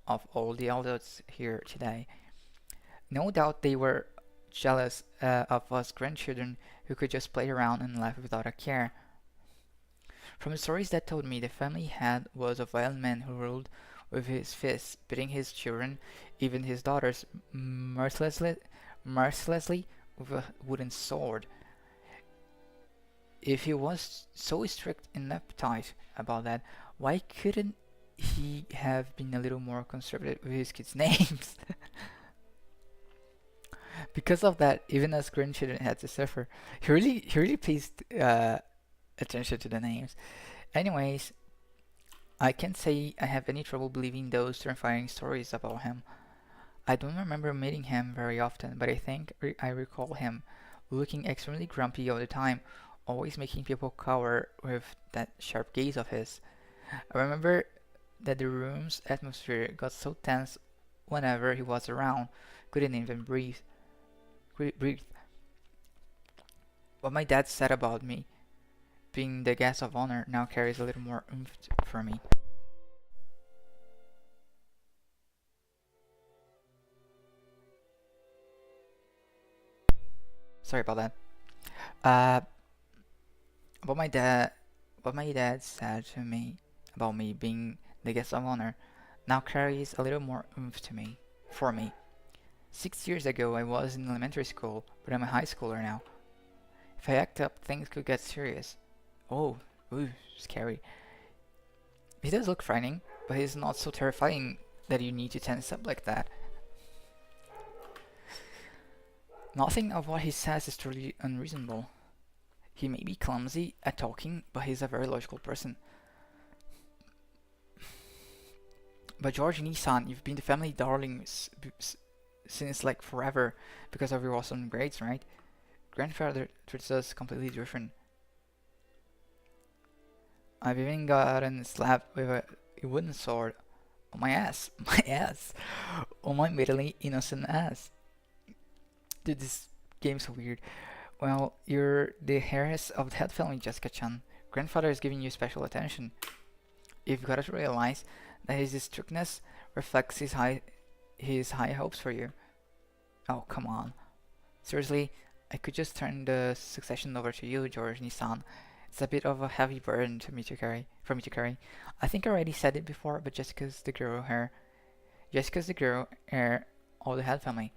of all the adults here today. No doubt they were jealous of us grandchildren who could just play around and laugh without a care. From the stories that told me, the family head was a violent man who ruled with his fists, beating his children, even his daughters, mercilessly with a wooden sword. If he was so strict and uptight about that, why couldn't he have been a little more conservative with his kids' names? Because of that, even us grandchildren had to suffer. He really pays attention to the names. Anyways, I can't say I have any trouble believing those terrifying stories about him. I don't remember meeting him very often, but I think I recall him looking extremely grumpy all the time, always making people cower with that sharp gaze of his. I remember that the room's atmosphere got so tense whenever he was around, couldn't even breathe. What my dad said about me being the guest of honor now carries a little more oomph for me. Sorry about that. Uh, what my dad, what my dad said to me about me being the guest of honor now carries a little more oomph for me. 6 years ago I was in elementary school, but I'm a high schooler now. If I act up, things could get serious. Oh, ooh, scary. He does look frightening, but he's not so terrifying that you need to tense up like that. Nothing of what he says is truly unreasonable. He may be clumsy at talking, but he's a very logical person. But George Nissan, you've been the family darling since like forever because of your awesome grades, right? Grandfather treats us completely different. I've even gotten slapped with a wooden sword on my ass. My ass. On my middle innocent ass. Dude, this game's so weird. Well, you're the heiress of the head family, Jessica-chan. Grandfather is giving you special attention. You've got to realize that his strictness reflects his high hopes for you. Oh, come on. Seriously, I could just turn the succession over to you, George Nissan. It's a bit of a heavy burden for me to carry. I think I already said it before, but Jessica's the girl heir. Jessica's the girl heir of the head family.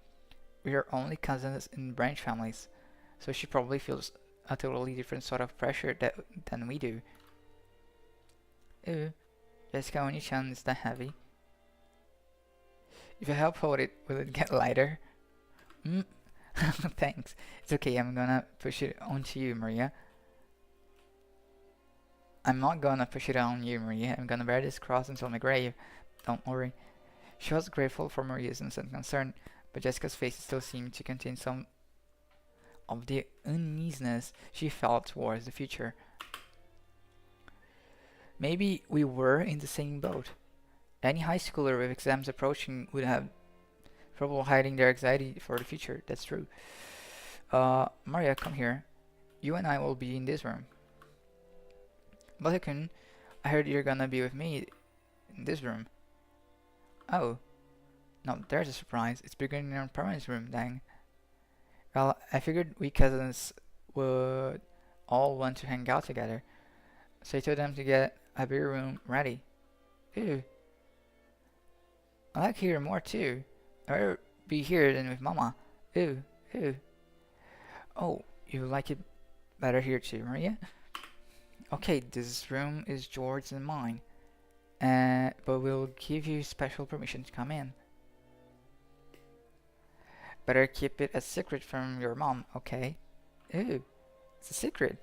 We are only cousins in branch families, so she probably feels a totally different sort of pressure than we do. Ooh, Jessica Oni-chan is that heavy? If I help hold it, will it get lighter? Mm. Thanks. It's okay, I'm gonna push it onto you, Maria. I'm not gonna push it on you, Maria. I'm gonna bear this cross until my grave. Don't worry. She was grateful for Maria's innocent concern, but Jessica's face still seemed to contain some of the uneasiness she felt towards the future. Maybe we were in the same boat. Any high schooler with exams approaching would have trouble hiding their anxiety for the future. That's true. Maria, come here. You and I will be in this room. Balakun, I heard you're gonna be with me in this room. Oh. No, there's a surprise. It's bigger than your parents' room, dang. Well, I figured we cousins would all want to hang out together, so I told them to get a bigger room ready. Ew. I like here more too. I'd rather be here than with Mama. Ew, ew. Oh, you like it better here too, Maria? Okay, this room is George's and mine, but we'll give you special permission to come in. Better keep it a secret from your mom, okay? Ew, it's a secret.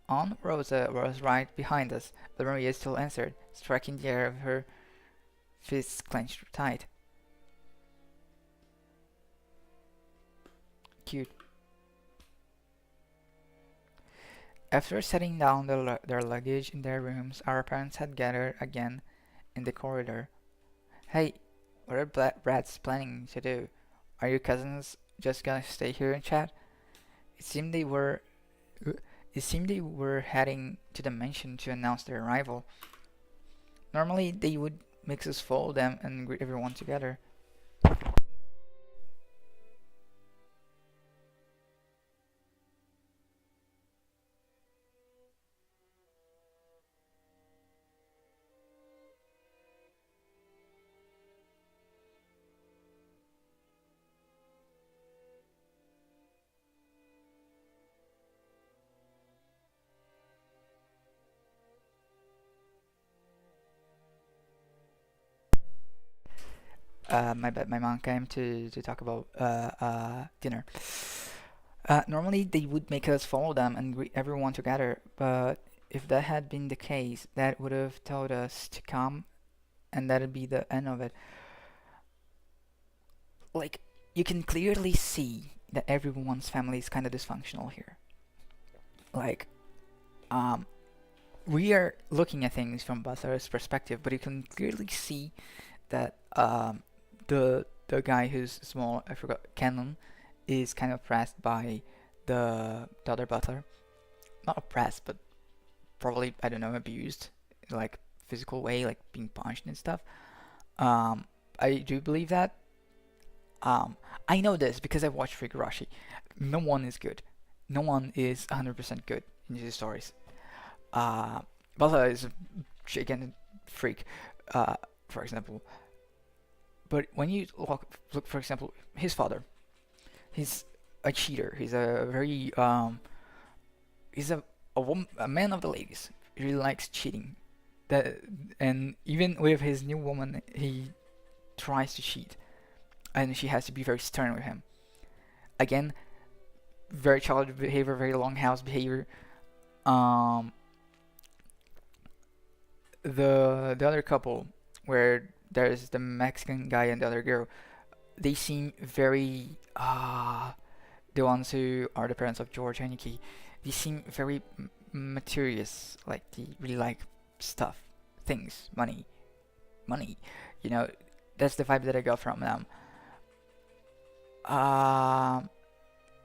Aunt Rosa was right behind us, but Maria still answered, striking the air with her fists clenched tight. Cute. After setting down their luggage in their rooms, our parents had gathered again in the corridor. Hey, what are Brad's planning to do? Are your cousins just gonna stay here and chat? It seemed they were heading to the mansion to announce their arrival. Normally they would make us follow them and greet everyone together. My bad, my mom came to talk about dinner. Normally they would make us follow them and greet everyone together, but if that had been the case, that would have told us to come, and that'd be the end of it. Like, you can clearly see that everyone's family is kind of dysfunctional here. Like, um, we are looking at things from Butler's perspective, but you can clearly see that the guy who's small, I forgot, Canon, is kind of oppressed by the other butler. Not oppressed, but probably, I don't know, abused, like physical way, like being punched and stuff. I do believe that. I know this because I watched Figurashi. No one is good. No one is 100% good in these stories. Butler is a gigantic freak, for example. But when you look, for example, his father, he's a cheater. He's a very he's a man of the ladies. He really likes cheating. That and even with his new woman, he tries to cheat, and she has to be very stern with him. Again, very childish behavior, very long house behavior. Um, the other couple, where there's the Mexican guy and the other girl, they seem very the ones who are the parents of George and Nikki, they seem very materious. Like they really like stuff, things, money. You know, that's the vibe that I got from them. Uh,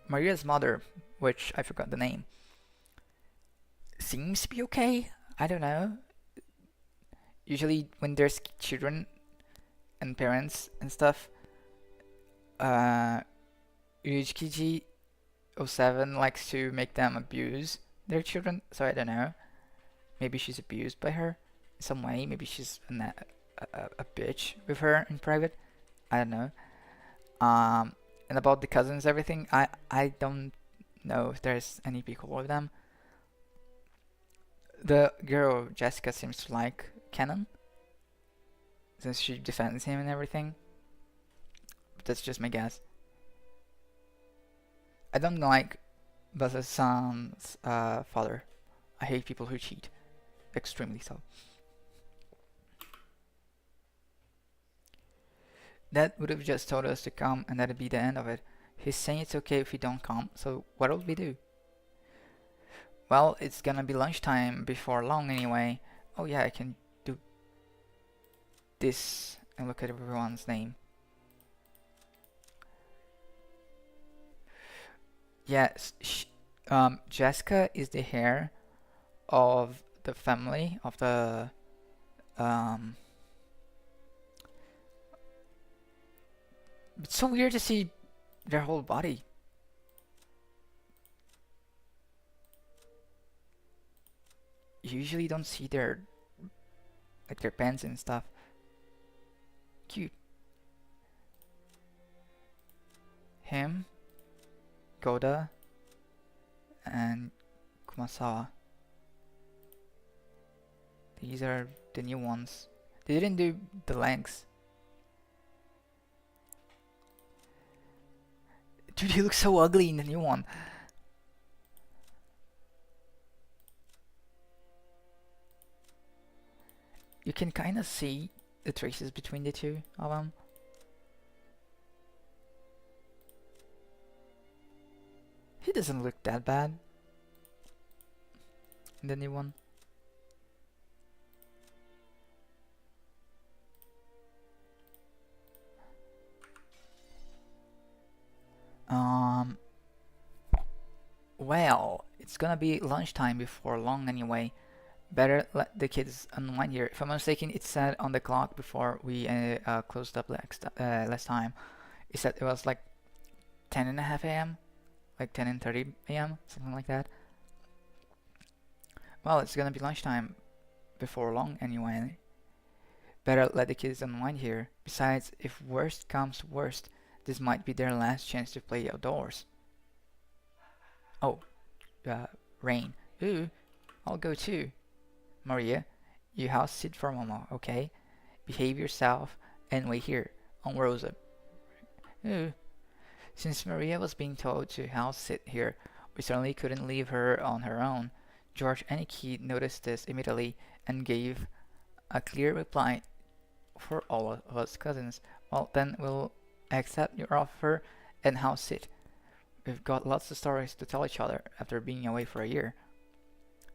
Maria's mother, which I forgot the name, seems to be okay. I don't know. Usually, when there's children and parents and stuff, uh, Ryukichi 07 likes to make them abuse their children. So I don't know. Maybe she's abused by her in some way. Maybe she's a bitch with her in private. I don't know. Um, and about the cousins, everything. I don't know if there's any people with them. The girl Jessica seems to like Canon since she defends him and everything. But that's just my guess. I don't like Baza-san's father. I hate people who cheat, extremely so. Dad would have just told us to come and that'd be the end of it. He's saying it's okay if we don't come, so what'll we do? Well, it's gonna be lunchtime before long anyway. Oh yeah, I can do this and look at everyone's name. Yes, Jessica is the heir of the family of the um. It's so weird to see their whole body. You usually don't see their like their pants and stuff. Cute. Him, Goda, and Kumasawa. These are the new ones. They didn't do the lengths. Dude, he looks so ugly in the new one. You can kind of see the traces between the two of them. He doesn't look that bad in the new one. Um, well, it's gonna be lunchtime before long anyway. Better let the kids unwind here. If I'm not mistaken, it said on the clock before we closed up last time. It said it was like 10 and a half a.m., like 10 and 30 a.m., something like that. Well, it's gonna be lunchtime before long anyway. Better let the kids unwind here. Besides, if worst comes to worst, this might be their last chance to play outdoors. Oh, rain. Ooh, I'll go too. Maria, you house sit for Momo, okay? Behave yourself and wait here on Rosa. Ooh. Since Maria was being told to house sit here, we certainly couldn't leave her on her own. George and Nikki noticed this immediately and gave a clear reply for all of us cousins. Well, then we'll accept your offer and house sit. We've got lots of stories to tell each other after being away for a year.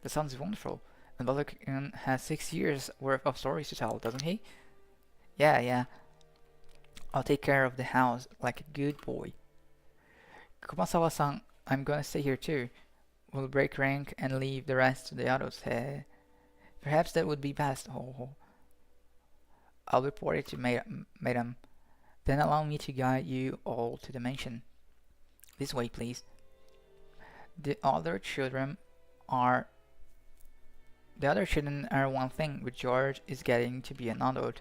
That sounds wonderful. And Balokan has 6 years worth of stories to tell, doesn't he? Yeah. I'll take care of the house like a good boy. Kumasawa-san, I'm gonna stay here too. We'll break rank and leave the rest to the others. Perhaps that would be best. I'll report it to Madam. Then allow me to guide you all to the mansion. This way, please. The other children are one thing, but George is getting to be an adult.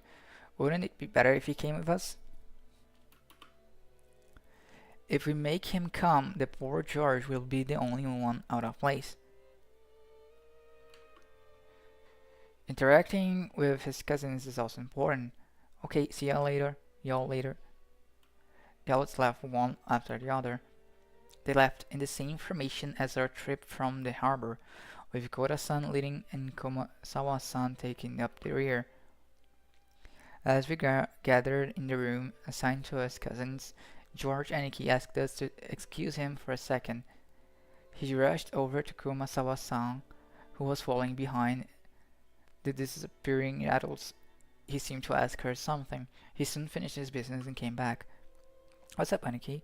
Wouldn't it be better if he came with us? If we make him come, the poor George will be the only one out of place. Interacting with his cousins is also important. Okay, see y'all later. Y'all later. The adults left one after the other. They left in the same formation as our trip from the harbor, with Kora-san leading and Komasawa-san taking up the rear. As we gathered in the room assigned to us cousins, George Aniki asked us to excuse him for a second. He rushed over to Kumasawa-san, who was falling behind the disappearing adults. He seemed to ask her something. He soon finished his business and came back. What's up, Aniki?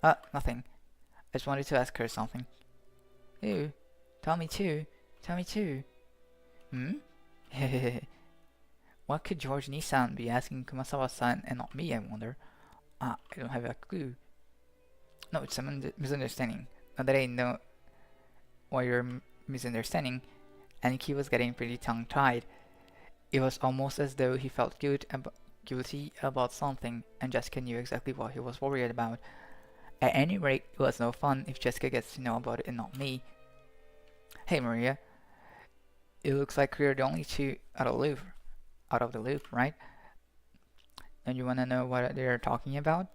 Nothing. I just wanted to ask her something. Ew. Tell me too. Tell me too. Hmm? What could George Nissan be asking Kumasawa-san and not me, I wonder? I don't have a clue. No, it's a misunderstanding. Not that I know why you're misunderstanding. Aniki was getting pretty tongue-tied. It was almost as though he felt guilty about something, and Jessica knew exactly what he was worried about. At any rate, it was no fun if Jessica gets to know about it and not me. Hey Maria, it looks like we're the only two out of the loop, right? And you wanna know what they're talking about?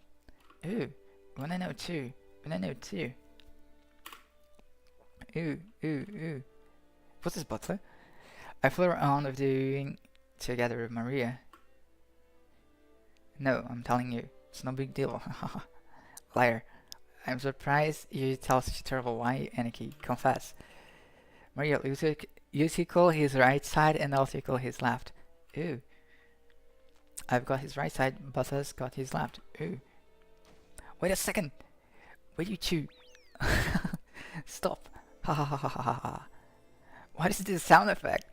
Ooh, wanna know too. Wanna know too. Ooh. What's this, Butler? I flew around of doing together with Maria. No, I'm telling you, it's no big deal. Liar. I'm surprised you tell such a terrible lie, Aniki. Confess. Maria, you tickle his right side and I'll tickle his left. Ooh. I've got his right side, Butler's got his left. Ooh. Wait a second! Wait, you two! Stop! Ha ha ha ha ha ha. What is this sound effect?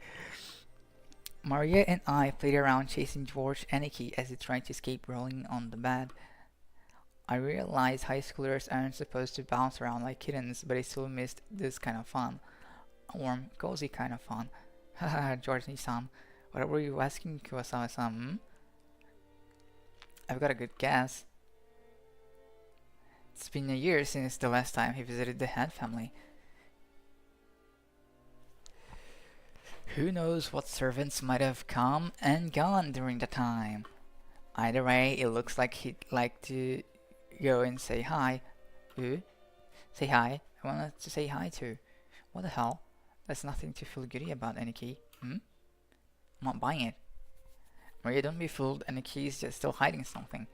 Maria and I played around chasing George Aniki as he tried to escape rolling on the bed. I realized high schoolers aren't supposed to bounce around like kittens, but I still missed this kind of fun. A warm, cozy kind of fun. Haha, George Nissan. What were you asking Kuwasawa-san? Hmm? I've got a good guess. It's been a year since the last time he visited the Head family. Who knows what servants might have come and gone during the time. Either way, it looks like he'd like to go and say hi. Ooh? Say hi? I wanted to say hi too. What the hell? That's nothing to feel giddy about, Aniki. Hmm? I'm not buying it. Maria, don't be fooled. Aniki is just still hiding something.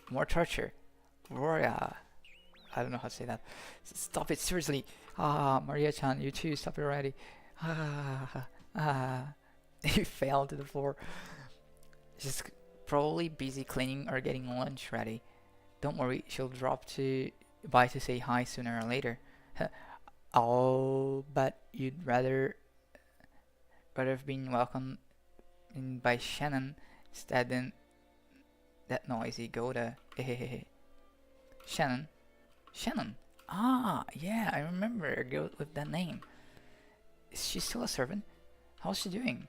More torture. Gloria. I don't know how to say that. Stop it, seriously. Maria-chan, you too. Stop it already. He fell to the floor. She's probably busy cleaning or getting lunch ready. Don't worry, she'll drop by to say hi sooner or later. I'll bet you'd rather have been welcomed in by Shannon instead than that noisy Goda. Shannon? Shannon? Ah, yeah, I remember a girl with that name. Is she still a servant? How's she doing?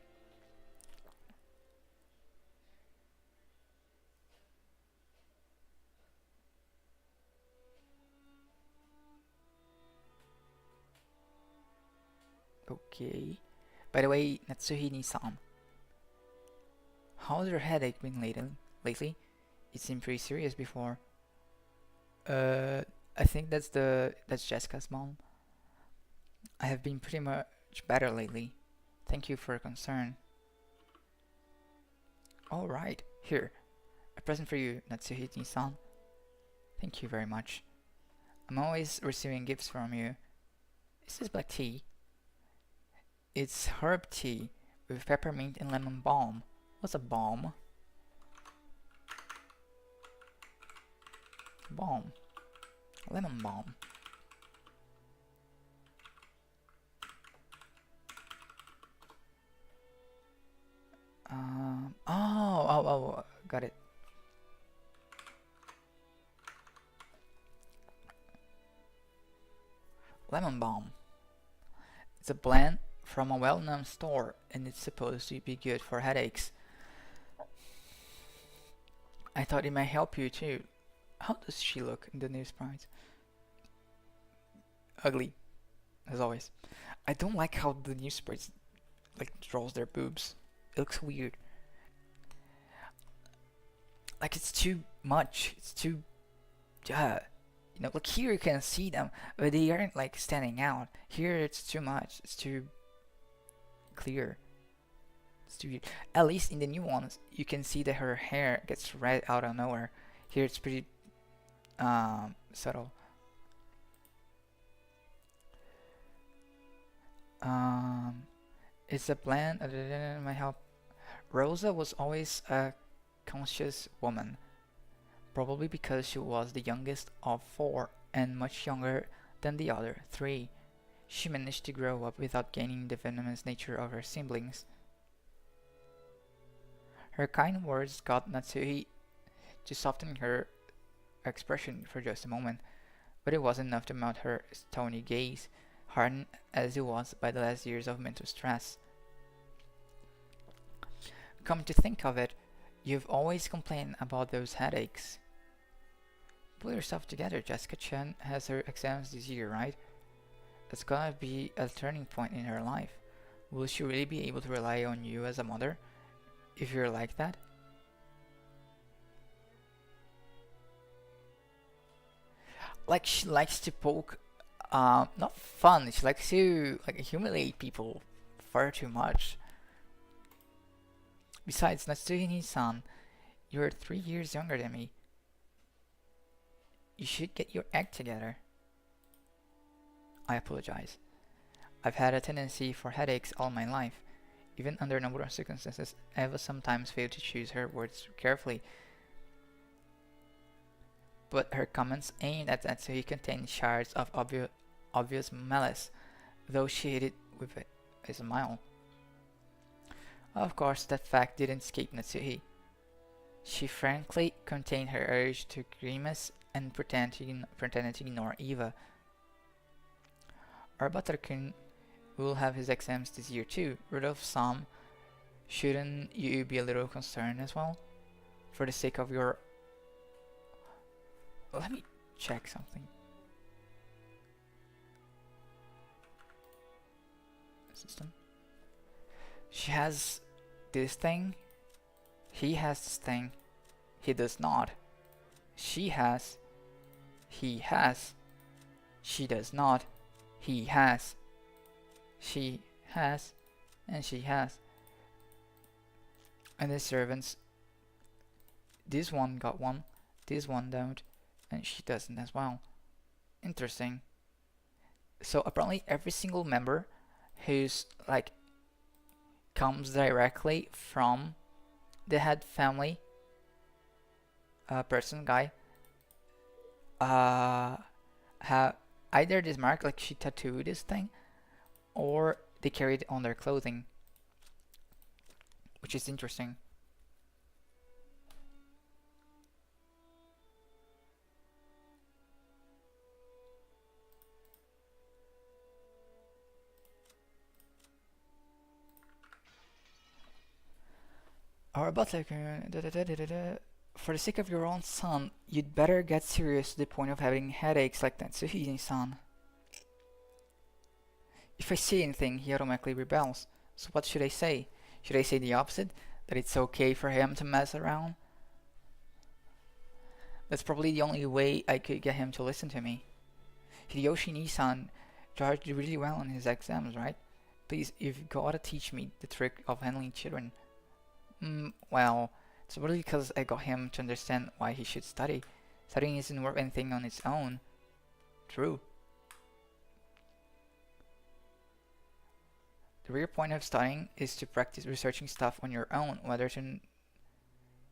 Okay. By the way, Natsuhini-san, how's your headache been lately? It seemed pretty serious before. I think that's Jessica's mom. I have been pretty much better lately. Thank you for your concern. Alright, here. A present for you, Natsuhini-san. Thank you very much. I'm always receiving gifts from you. Is this black tea? It's herb tea with peppermint and lemon balm. What's a balm? Balm. Lemon balm. Got it. Lemon balm. It's a blend from a well-known store and it's supposed to be good for headaches. I thought it might help you too. How does she look in the new sprites? Ugly, as always. I don't like how the new sprites like draws their boobs. It looks weird. Like it's too much. It's too like here you can see them, but they aren't like standing out. Here it's too much. It's too clear. It's too weird. At least in the new ones, you can see that her hair gets red out of nowhere. Here it's pretty subtle. Um, it's a blend. My help. Rosa was always a conscious woman, probably because she was the youngest of four and much younger than the other three. She managed to grow up without gaining the venomous nature of her siblings. Her kind words got Natsuhi to soften her expression for just a moment, but it wasn't enough to melt her stony gaze, hardened as it was by the last years of mental stress. Come to think of it, you've always complained about those headaches. Pull yourself together, Jessica-chan has her exams this year, right? That's gonna be a turning point in her life. Will she really be able to rely on you as a mother if you're like that? Like she likes to poke, not fun. She likes to like humiliate people far too much. Besides, Natsuhini-san, you're 3 years younger than me. You should get your act together. I apologize. I've had a tendency for headaches all my life. Even under normal circumstances, Eva sometimes failed to choose her words carefully. But her comments aimed at Natsuhi contained shards of obvious malice, though she hid it with a smile. Of course, that fact didn't escape Natsuhi. She frankly contained her urge to grimace and pretended to ignore Eva. Our Butterkin will have his exams this year too. Rudolph-san, shouldn't you be a little concerned as well? For the sake of your... Let me check something. System. She has this thing. He has this thing. He does not. She has. He has. She does not. He has. She has. And she has. And the servants. This one got one. This one don't. And she doesn't as well. Interesting. So apparently every single member who's like comes directly from the head family person guy have either this mark, like she tattooed this thing, or they carry it on their clothing, which is interesting. Or about like for the sake of your own son, you'd better get serious to the point of having headaches like that, Suhiji-san. If I say anything, he automatically rebels. So what should I say? Should I say the opposite? That it's okay for him to mess around? That's probably the only way I could get him to listen to me. Hideyoshi-san charged really well on his exams, right? Please, you've gotta teach me the trick of handling children. Well, it's really because I got him to understand why he should study. Studying isn't worth anything on its own. True. The real point of studying is to practice researching stuff on your own,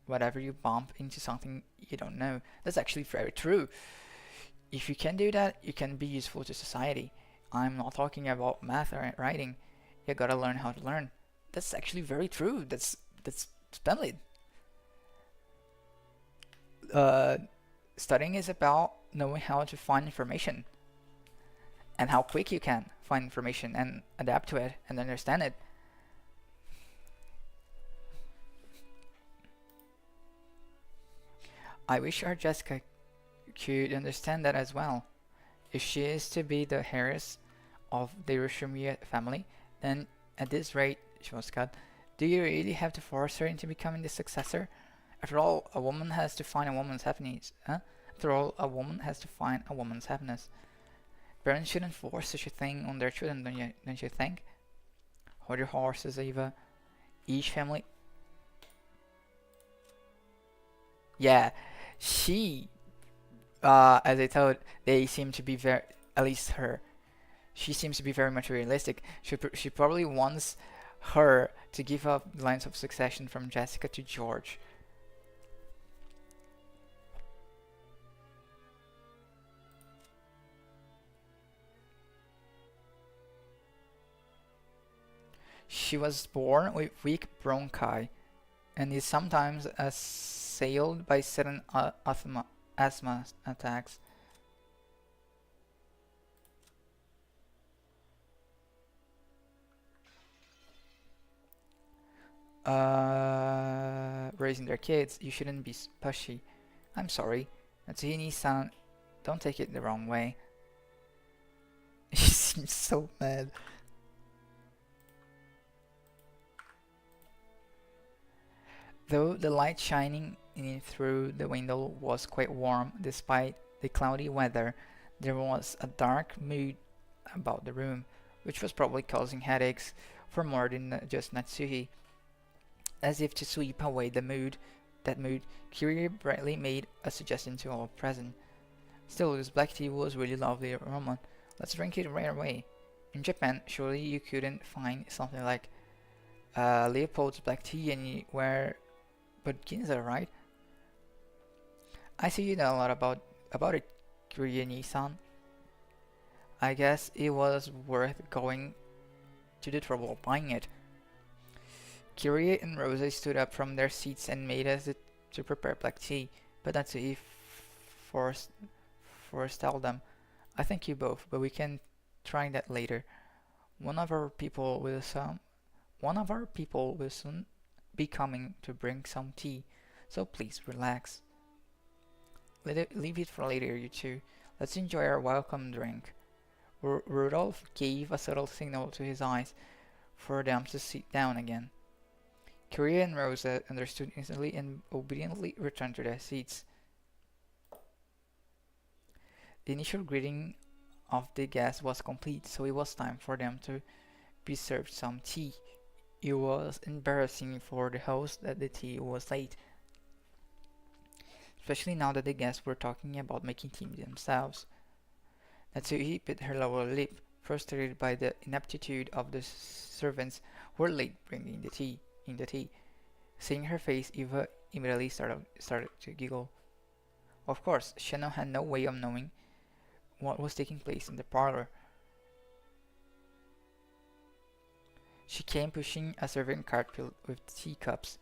whatever you bump into something you don't know. That's actually very true. If you can do that, you can be useful to society. I'm not talking about math or writing. You gotta learn how to learn. That's actually very true. That's splendid. Studying is about knowing how to find information and how quick you can find information and adapt to it and understand it. I wish our Jessica could understand that as well. If she is to be the heiress of the Hiroshima family, then at this rate, she was cut. Do you really have to force her into becoming the successor? After all, a woman has to find a woman's happiness. Huh? After all, a woman has to find a woman's happiness. Parents shouldn't force such a thing on their children, don't you think? Hold your horses, Eva. Each family. Yeah, she. As I told, they seem to be very. At least her. She seems to be very materialistic. She probably wants her to give up the lines of succession from Jessica to George. She was born with weak bronchi and is sometimes assailed by sudden asthma attacks. Raising their kids, you shouldn't be pushy. I'm sorry. Natsumi-san, don't take it the wrong way. She seems so mad. Though the light shining in through the window was quite warm despite the cloudy weather, there was a dark mood about the room, which was probably causing headaches for more than just Natsuhi. As if to sweep away that mood, Kirie brightly made a suggestion to all present. Still, this black tea was really lovely aroma. Let's drink it right away. In Japan, surely you couldn't find something like Leopold's black tea anywhere but Ginza, right? I see you know a lot about it, Kirie-san. I guess it was worth going to the trouble of buying it. Kirie and Rosa stood up from their seats and made us to prepare black tea, but Natsuhi forestalled them. I thank you both, but we can try that later. One of our people will soon be coming to bring some tea, so please relax. Leave it for later, you two. Let's enjoy our welcome drink. Rudolph gave a subtle signal to his eyes for them to sit down again. Kirie and Rosa understood instantly and obediently returned to their seats. The initial greeting of the guests was complete, so it was time for them to be served some tea. It was embarrassing for the host that the tea was late, especially now that the guests were talking about making tea themselves. Natsuhi bit her lower lip, frustrated by the ineptitude of the servants who were late bringing the tea. Seeing her face, Eva immediately started to giggle. Of course, Shannon had no way of knowing what was taking place in the parlor. She came pushing a serving cart filled with teacups.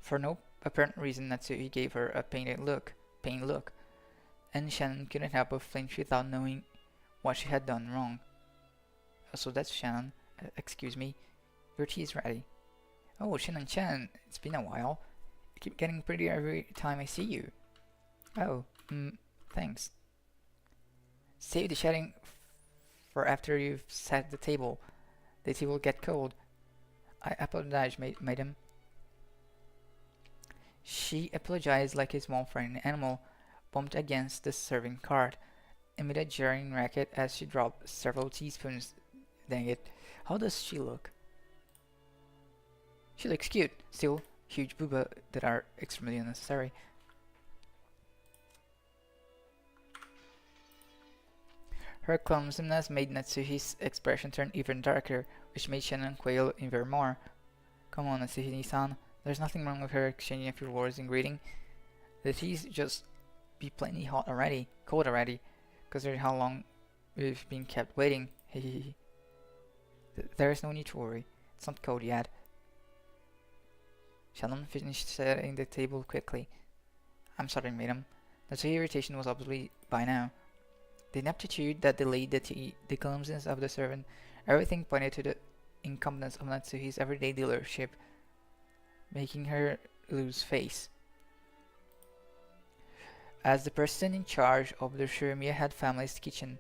For no apparent reason, Natsuhi gave her a pained look, and Shannon couldn't help but flinch without knowing what she had done wrong. So that's Shannon. Excuse me. Your tea is ready. Oh, Shannon, it's been a while. You keep getting prettier every time I see you. Oh, thanks. Save the chatting for after you've set the table. The tea will get cold. I apologize, madam. She apologized like a small frightened animal, bumped against the serving cart, and made a jarring racket as she dropped several teaspoons. Dang it, how does she look? She looks cute, still huge booba that are extremely unnecessary. Her clumsiness made Natsuhi's expression turn even darker, which made Shannon quail even more. Come on, Natsuhi-san. There's nothing wrong with her exchanging a few words in greeting. The tea's just be plenty cold already, considering how long we've been kept waiting. Hehehe. There's no need to worry. It's not cold yet. Shannon finished setting the table quickly. I'm sorry, madam. Natsuhi's irritation was obviously by now. The ineptitude that delayed the tea, the clumsiness of the servant, everything pointed to the incompetence of Natsuhi's everyday dealership, making her lose face. As the person in charge of the Shurimiya had family's kitchen,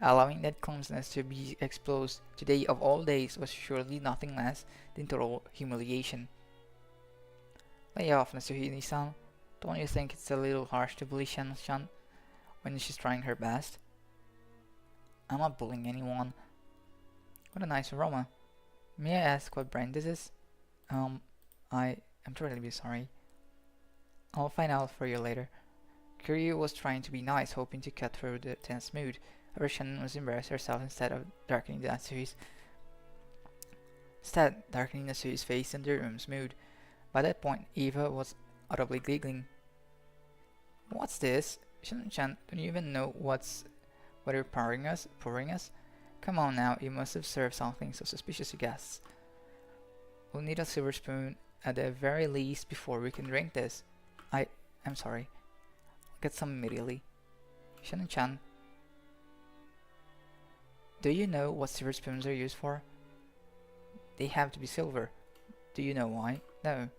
allowing that clumsiness to be exposed today of all days was surely nothing less than total humiliation. Lay off, Natsuhide-san. Don't you think it's a little harsh to bully Shan-chan when she's trying her best? I'm not bullying anyone. What a nice aroma. May I ask what brand this is? Um, I am terribly sorry. I'll find out for you later. Kiryu was trying to be nice, hoping to cut through the tense mood. However, Shannon was embarrassed herself darkening Natsuhi's face and the room's mood. By that point, Eva was audibly giggling. What's this? Shannon-chan, don't you even know what you're pouring us? Come on now, you must have served something so suspicious to guests. We'll need a silver spoon at the very least before we can drink this. I'm sorry. I'll get some immediately. Shannon-chan, do you know what silver spoons are used for? They have to be silver. Do you know why? No.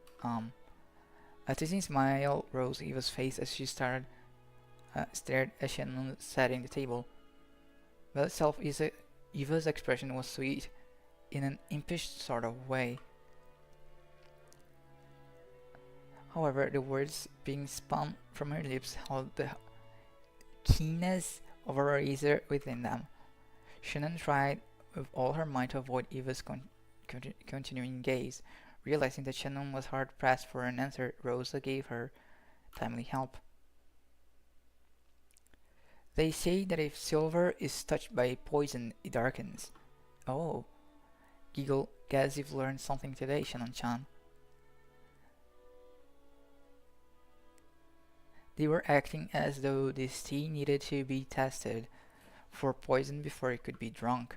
A teasing smile rose Eva's face as she stared at Shannon setting the table. Well itself, Eva's expression was sweet, in an impish sort of way. However, the words being spun from her lips held the keenness of a razor within them. Shannon tried with all her might to avoid Eva's continuing gaze. Realizing that Shannon was hard-pressed for an answer, Rosa gave her timely help. They say that if silver is touched by poison, it darkens. Oh. Giggle, guess you've learned something today, Shannon-chan. They were acting as though this tea needed to be tested for poison before it could be drunk.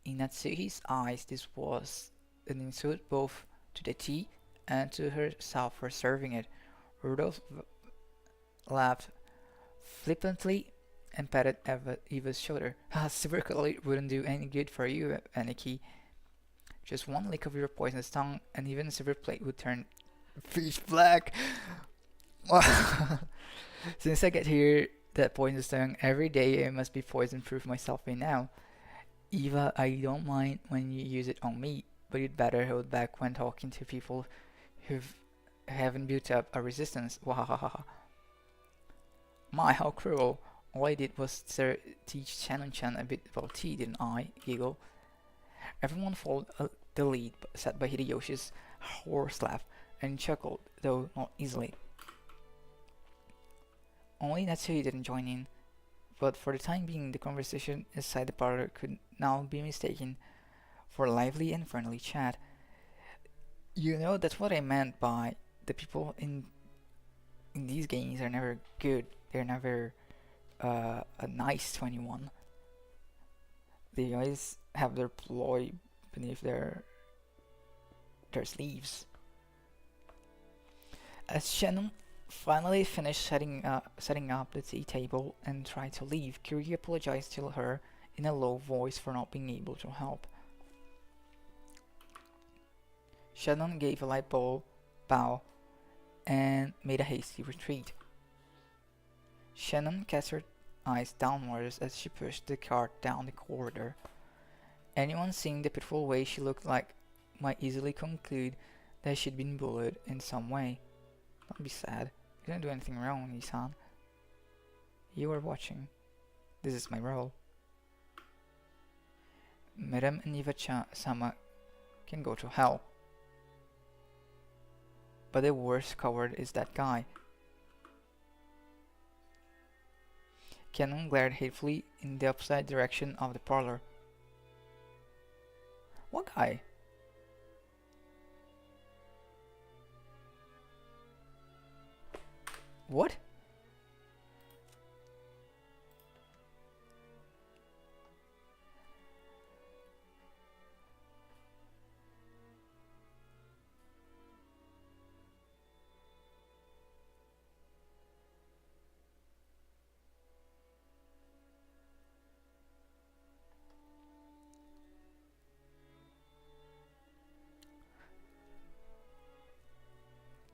In Natsuhi's eyes, this was an insult both to the tea and to herself for serving it. Rudolph laughed flippantly and patted Eva's shoulder. Silver color wouldn't do any good for you, Aniki. Just one lick of your poisonous tongue, and even a silver plate would turn pitch black. Since I get here that poisonous tongue every day, I must be poison-proof myself by now. Eva, I don't mind when you use it on me, but you'd better hold back when talking to people who haven't built up a resistance. Wahahaha. My, how cruel. All I did was teach Shannon-chan a bit about tea, didn't I? Giggle. Everyone followed the lead set by Hideyoshi's horse laugh and chuckled, though not easily. Only Natsuhi didn't join in, but for the time being the conversation inside the parlor could now be mistaken for lively and friendly chat. You know, that's what I meant by the people in these games are never good. They're never a nice 21. They always have their ploy beneath their sleeves. As Shannon finally finished setting up the tea table and tried to leave, Kiryu apologized to her in a low voice for not being able to help. Shannon gave a light bow and made a hasty retreat. Shannon cast her eyes downwards as she pushed the cart down the corridor. Anyone seeing the pitiful way she looked like might easily conclude that she'd been bullied in some way. Don't be sad. You didn't do anything wrong, Isan. You were watching. This is my role. Madame and Eva-sama can go to hell. But the worst coward is that guy. Cannon glared hatefully in the opposite direction of the parlor. What guy? What?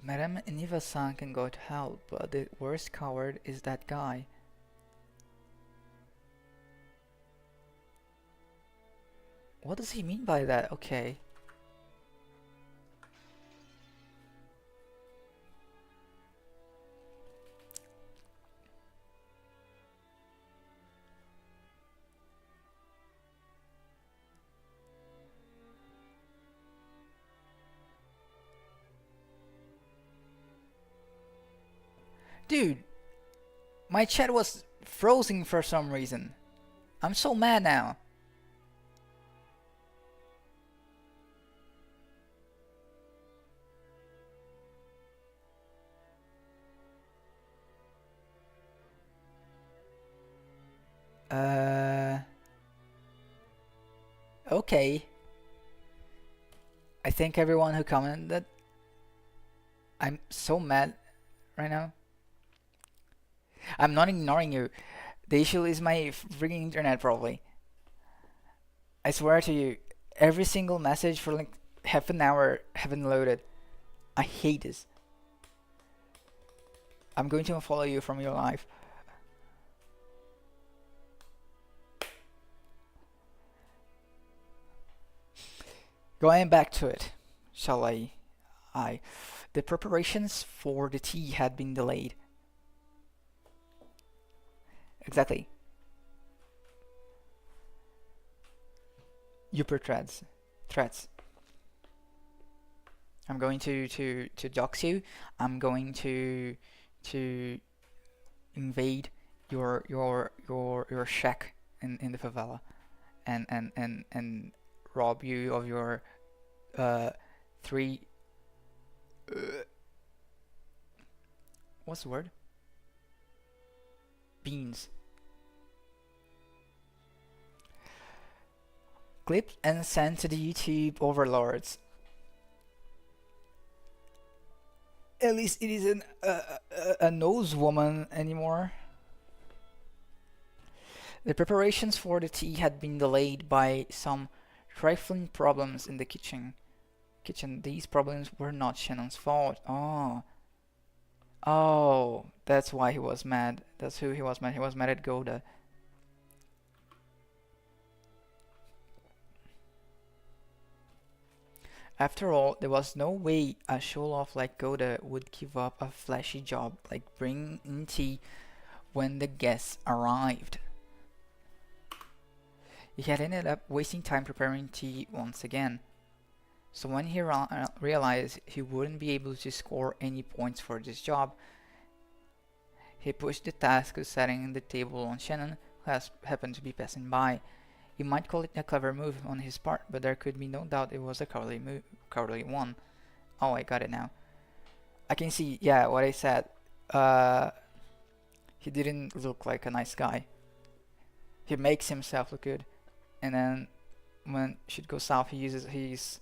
Madame Iniva-san can go to hell, but the worst coward is that guy. What does he mean by that? Okay. Dude, my chat was frozen for some reason. I'm so mad now. Uh, okay. I think everyone who commented, I'm so mad right now. I'm not ignoring you. The issue is my freaking internet, probably. I swear to you, every single message for like half an hour haven't loaded. I hate this. I'm going to unfollow you from your life. Going back to it, shall I? The preparations for the tea had been delayed. Exactly. Upper threats. I'm going to dox you. I'm going to invade your shack in the favela and rob you of your uh three uh, what's the word? Beans. Clipped and sent to the YouTube overlords. At least it isn't a nose woman anymore. The preparations for the tea had been delayed by some trifling problems in the kitchen. These problems were not Shannon's fault. Oh, that's why he was mad. That's who he was mad. He was mad at Goda. After all, there was no way a show-off like Goda would give up a flashy job like bringing in tea when the guests arrived. He had ended up wasting time preparing tea once again. So when he realized he wouldn't be able to score any points for this job, he pushed the task of setting the table on Shannon, who happened to be passing by. You might call it a clever move on his part, but there could be no doubt it was a cowardly one. Oh, I got it now. I can see, yeah, what I said. He didn't look like a nice guy. He makes himself look good, and then when shit goes south, he uses his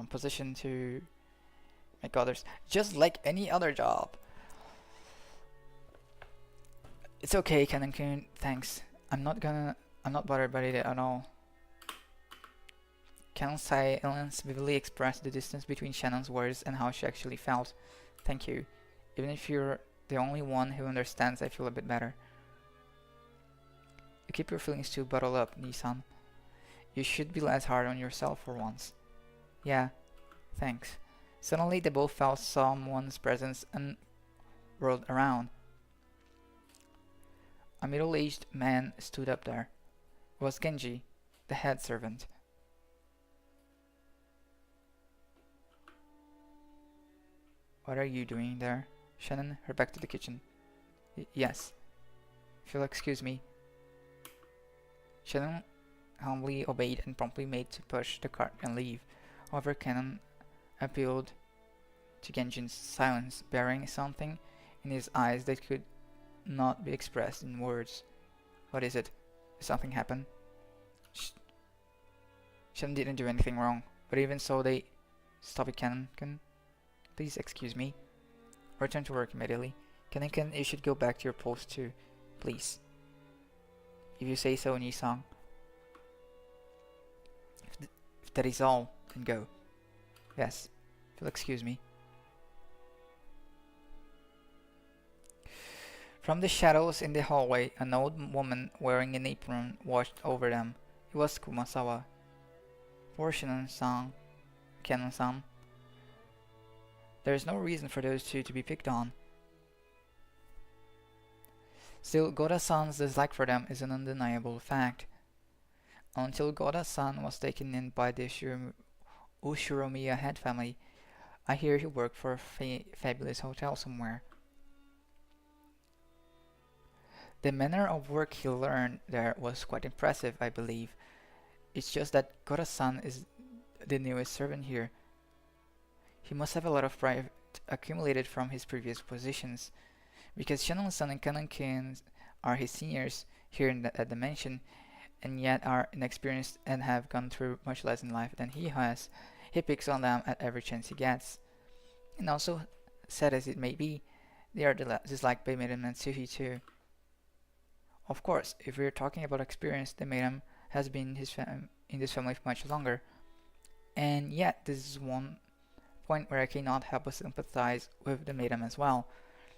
position to make others, just like any other job. It's okay, Canon. Thanks. I'm not bothered by it at all. Canon's silence vividly expressed the distance between Shannon's words and how she actually felt. Thank you. Even if you're the only one who understands, I feel a bit better. You keep your feelings too bottled up, Nissan. You should be less hard on yourself for once. Yeah, thanks. Suddenly they both felt someone's presence and whirled around. A middle-aged man stood up there. It was Genji, the head servant. What are you doing there? Shannon, her back to the kitchen. Yes. If you'll excuse me. Shannon humbly obeyed and promptly made to push the cart and leave. However, Canon appealed to Genjin's silence, bearing something in his eyes that could not be expressed in words. What is it? Did something happen? Shannon didn't do anything wrong, but even so they... Stop it, Canon. Please excuse me. Return to work immediately. Canon, you should go back to your post too. Please. If you say so, Nissan. If that is all, then go. Yes, if you'll excuse me. From the shadows in the hallway, an old woman wearing an apron watched over them. It was Kumasawa. Poor Shannon-san, Canon-san. There is no reason for those two to be picked on. Still, Goda-san's dislike for them is an undeniable fact. Until Goda-san was taken in by the Ushiromiya head family, I hear he worked for a fabulous hotel somewhere. The manner of work he learned there was quite impressive, I believe. It's just that Goda-san is the newest servant here. He must have a lot of pride accumulated from his previous positions, because Shannon-san and Kanan-kun are his seniors here at the mansion, and yet are inexperienced and have gone through much less in life than he has. He picks on them at every chance he gets. And also, sad as it may be, they are disliked by Madame Natsuhi too. Of course, if we're talking about experience, the Madame has been in this family for much longer. And yet, this is one point where I cannot help but sympathize with the Madame as well.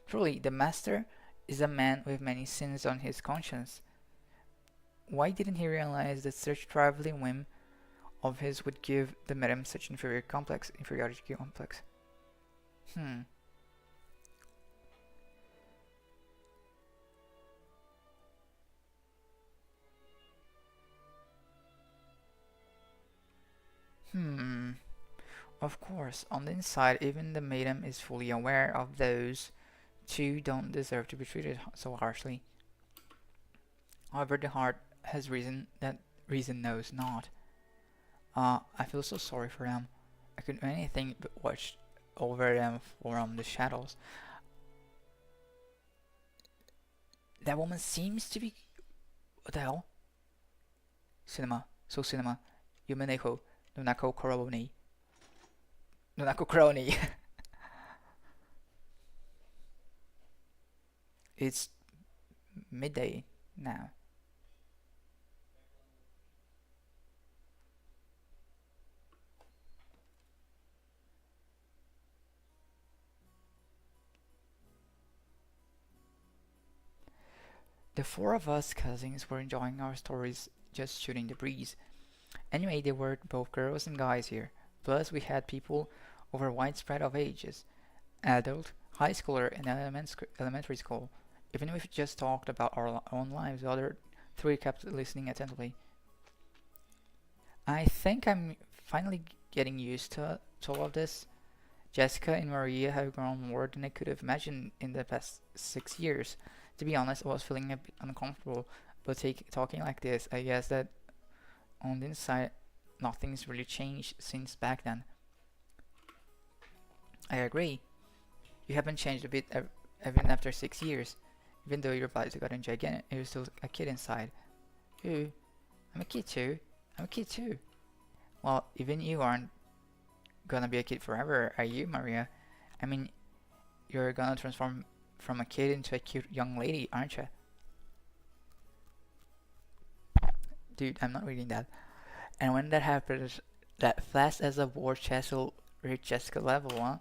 Truly, the Master is a man with many sins on his conscience. Why didn't he realize that such traveling whim of his would give the Madame such inferiority complex? Hmm. Hmm. Of course, on the inside, even the Madame is fully aware of those two don't deserve to be treated so harshly. However, the heart has reason that reason knows not. I feel so sorry for them. I couldn't do anything but watch over them from the shadows. That woman seems to be... What the hell? Cinema. So cinema. Umineko. Naku Koro ni. Naku Koro ni. It's midday now. The four of us cousins were enjoying our stories, just shooting the breeze. Anyway, there were both girls and guys here. Plus, we had people over a wide spread of ages. Adult, high schooler, and elementary school. Even if we just talked about our own lives, the other three kept listening attentively. I think I'm finally getting used to all of this. Jessica and Maria have grown more than I could have imagined in the past 6 years. To be honest, I was feeling a bit uncomfortable, but talking like this, I guess that on the inside, nothing's really changed since back then. I agree. You haven't changed a bit even after 6 years. Even though your body's gotten gigantic, you're still a kid inside. Ooh, I'm a kid too. I'm a kid too. Well, even you aren't gonna be a kid forever, are you, Maria? I mean, you're gonna transform from a kid into a cute young lady, aren't you? Dude, I'm not reading that. And when that happens, that fast as a war chest will reach Jessica level, huh?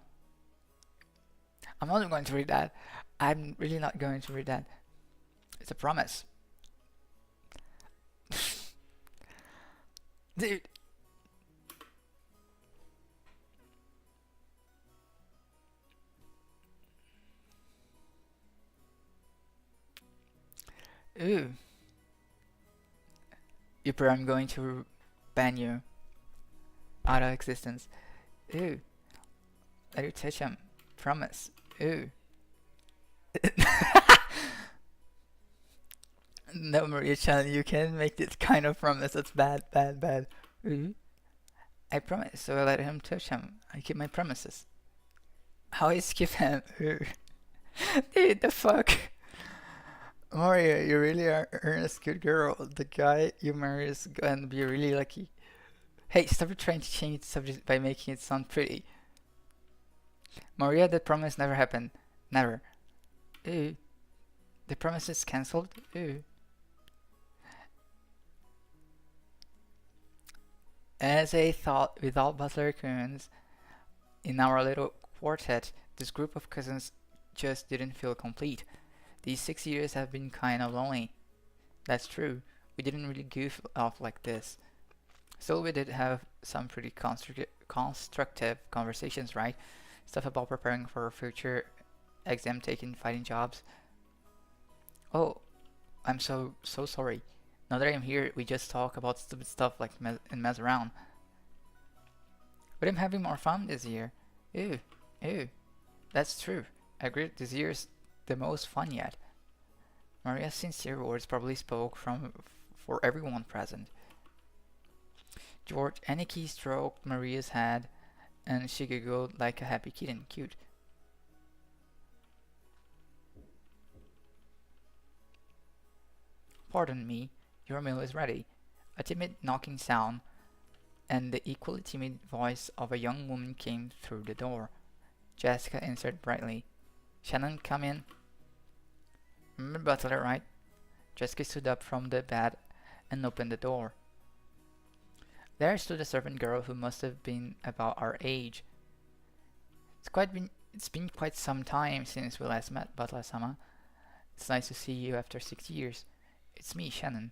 I'm not going to read that. I'm really not going to read that. It's a promise. Dude. Ooh. Yipper, I'm going to ban you out of existence. Ooh. Let you touch him. Promise. Ooh. No, Maria-chan, you can't make this kind of promise. That's bad, bad, bad. Ooh. I promise, so I let him touch him. I keep my promises. How I skip him? Ooh. Dude, the fuck? Maria, you really are earnest good girl. The guy you marry is gonna be really lucky. Hey, stop trying to change the subject by making it sound pretty. Maria, that promise never happened. Never. Ooh. The promise is cancelled? Ooh. As I thought, without Butler Coons in our little quartet, this group of cousins just didn't feel complete. These 6 years have been kind of lonely. That's true. We didn't really goof off like this. Still, we did have some pretty constructive conversations, right? Stuff about preparing for future exam taking, fighting jobs. Oh, I'm so sorry. Now that I'm here, we just talk about stupid stuff like and mess around. But I'm having more fun this year. Ew, ew. That's true. I agree. This year's the most fun yet. Maria's sincere words probably spoke from for everyone present. George Aniki stroked Maria's head, and she giggled like a happy kitten. Cute. Pardon me, your meal is ready. A timid knocking sound, and the equally timid voice of a young woman came through the door. Jessica answered brightly. Shannon, come in. Remember Butler, right? Jessica stood up from the bed and opened the door. There stood a servant girl who must have been about our age. It's been quite some time since we last met, Butler-sama. It's nice to see you after 6 years. It's me, Shannon.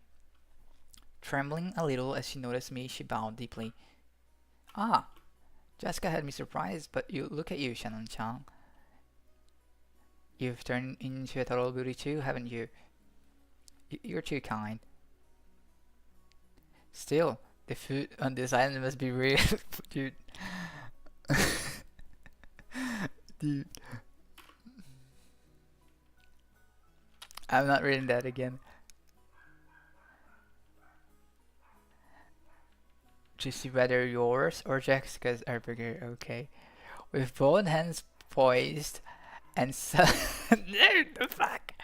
Trembling a little as she noticed me, she bowed deeply. Ah, Jessica had me surprised, but you look at you, Shannon-chan. You've turned into a total beauty too, haven't you? You're too kind. Still, the food on this island must be real, dude. Dude. I'm not reading that again. To see whether yours or Jessica's are bigger, okay. With both hands poised and no, the fuck.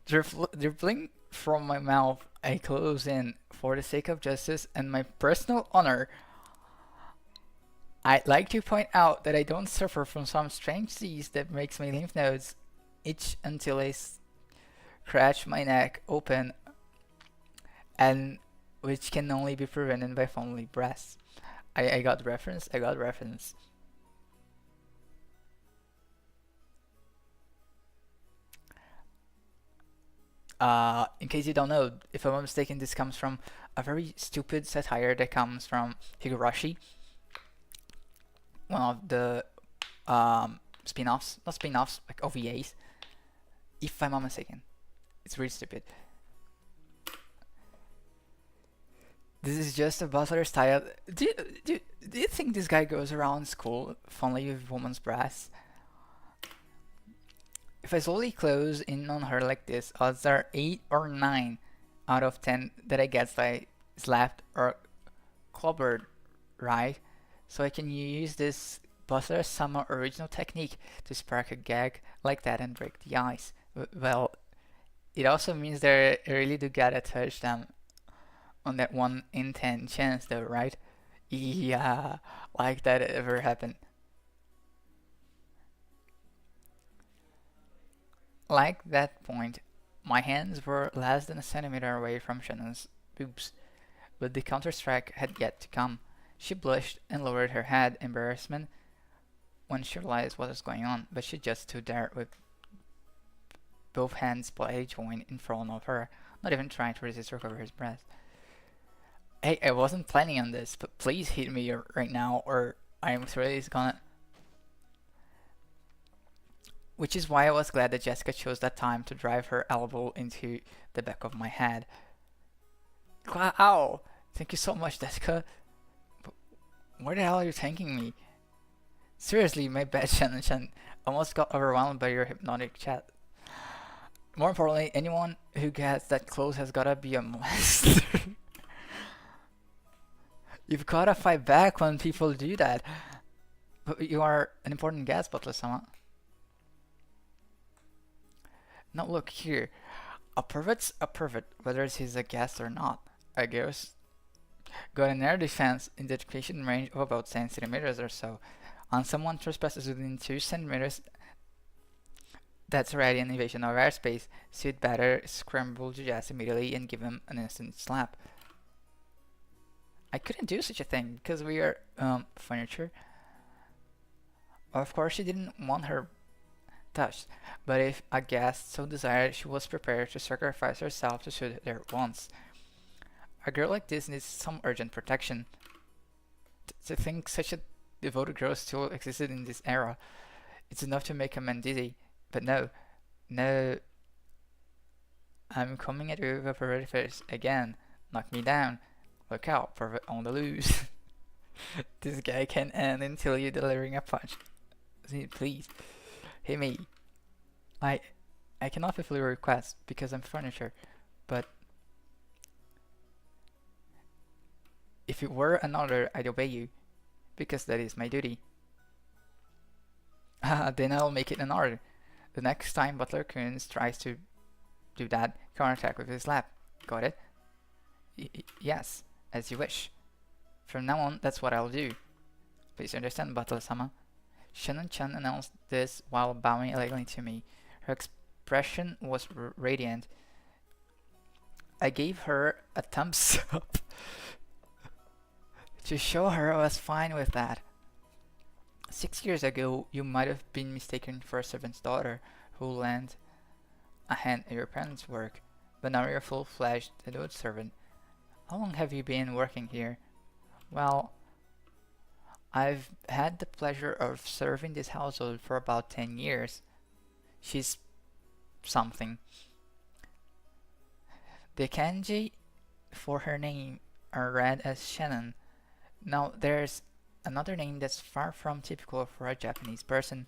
Dribbling from my mouth, I close in. For the sake of justice and my personal honor, I'd like to point out that I don't suffer from some strange disease that makes my lymph nodes itch until I scratch my neck open, and which can only be prevented by fondling breasts. I got the reference. I got the reference. In case you don't know, if I'm not mistaken, this comes from a very stupid satire that comes from Higurashi, one of the spin-offs, not spin-offs, like OVAs, if I'm not mistaken. It's really stupid. This is just a butler style. Do you think this guy goes around school fondling with woman's breasts? If I slowly close in on her like this, odds are 8 or 9 out of 10 that I get slapped or clobbered, right? So I can use this Butler Sama original technique to spark a gag like that and break the ice. Well, it also means that I really do gotta touch them on that 1 in 10 chance though, right? Yeah, like that ever happened. Like that point, my hands were less than a centimeter away from Shannon's boobs, but the counter-strike had yet to come. She blushed and lowered her head in embarrassment when she realized what was going on, but she just stood there with both hands politely joined in front of her, not even trying to resist or cover his breath. Hey, I wasn't planning on this, but please hit me right now or I'm really gonna... Which is why I was glad that Jessica chose that time to drive her elbow into the back of my head. Ow! Thank you so much, Jessica. But where the hell are you taking me? Seriously, my bad, Shannon. Shannon almost got overwhelmed by your hypnotic chat. More importantly, anyone who gets that close has gotta be a monster. You've gotta fight back when people do that. But you are an important guest, Butler-sama. Now look here, a pervert's a pervert, whether he's a guest or not. I guess. Got an air defense in the education range of about 10 centimeters or so. On someone trespasses within 2 centimeters, that's already an invasion of airspace, so you'd better scramble to Jess immediately and give him an instant slap. I couldn't do such a thing because we are furniture. Of course, she didn't want her touched, but if a guest so desired, she was prepared to sacrifice herself to suit their wants. A girl like this needs some urgent protection. To think such a devoted girl still existed in this era, it's enough to make a man dizzy. But no, no, I'm coming at you with a perverted face again. Knock me down. Look out, pervert on the loose. This guy can't end until you're delivering a punch. See, please, hit me. I, I cannot fulfill your request because I'm furniture, but if it were another, I'd obey you, because that is my duty. Then I'll make it an order. The next time Butler Coons tries to do that, counterattack with his slap. Got it? Yes, as you wish. From now on, that's what I'll do. Please understand, Butler-sama. Shannon-chan announced this while bowing elegantly to me. Her expression was radiant. I gave her a thumbs up to show her I was fine with that. 6 years ago, you might have been mistaken for a servant's daughter who lent a hand in your parents' work, but now you're a full-fledged adult servant. How long have you been working here? Well, I've had the pleasure of serving this household for about 10 years. She's something. The kanji for her name are read as Shannon. Now, there's another name that's far from typical for a Japanese person.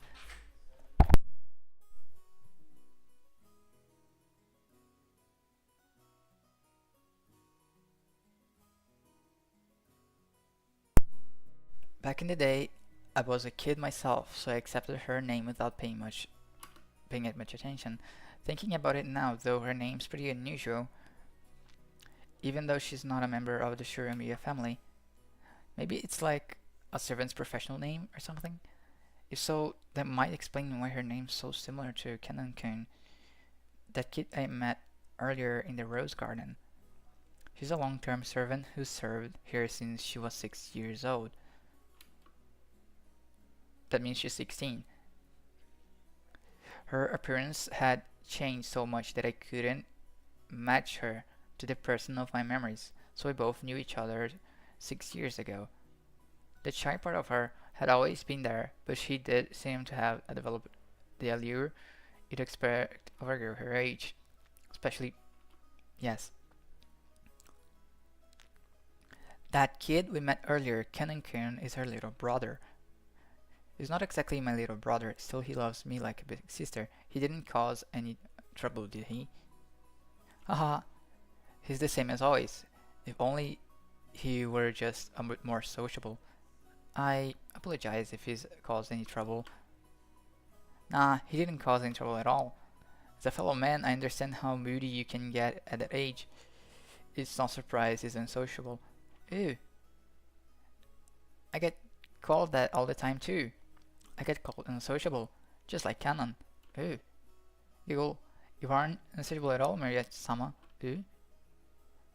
Back in the day, I was a kid myself, so I accepted her name without paying it much attention. Thinking about it now, though, her name's pretty unusual, even though she's not a member of the Shuramiya family. Maybe it's like a servant's professional name or something? If so, that might explain why her name's so similar to Kenan-kun, that kid I met earlier in the Rose Garden. She's a long-term servant who served here since she was 6 years old. That means she's 16. Her appearance had changed so much that I couldn't match her to the person of my memories, so we both knew each other 6 years ago. The shy part of her had always been there, but she did seem to have developed the allure you'd expect of a girl her age. Especially, yes. That kid we met earlier, Kenan-kun, is her little brother. He's not exactly my little brother, still he loves me like a big sister. He didn't cause any trouble, did he? Haha, he's the same as always. If only he were just a bit more sociable. I apologize if he's caused any trouble. Nah, he didn't cause any trouble at all. As a fellow man, I understand how moody you can get at that age. It's not surprised he's unsociable. Ew. I get called that all the time too. I get called unsociable, just like Canon. Ew. You aren't unsociable at all, Mariette-sama. Ew.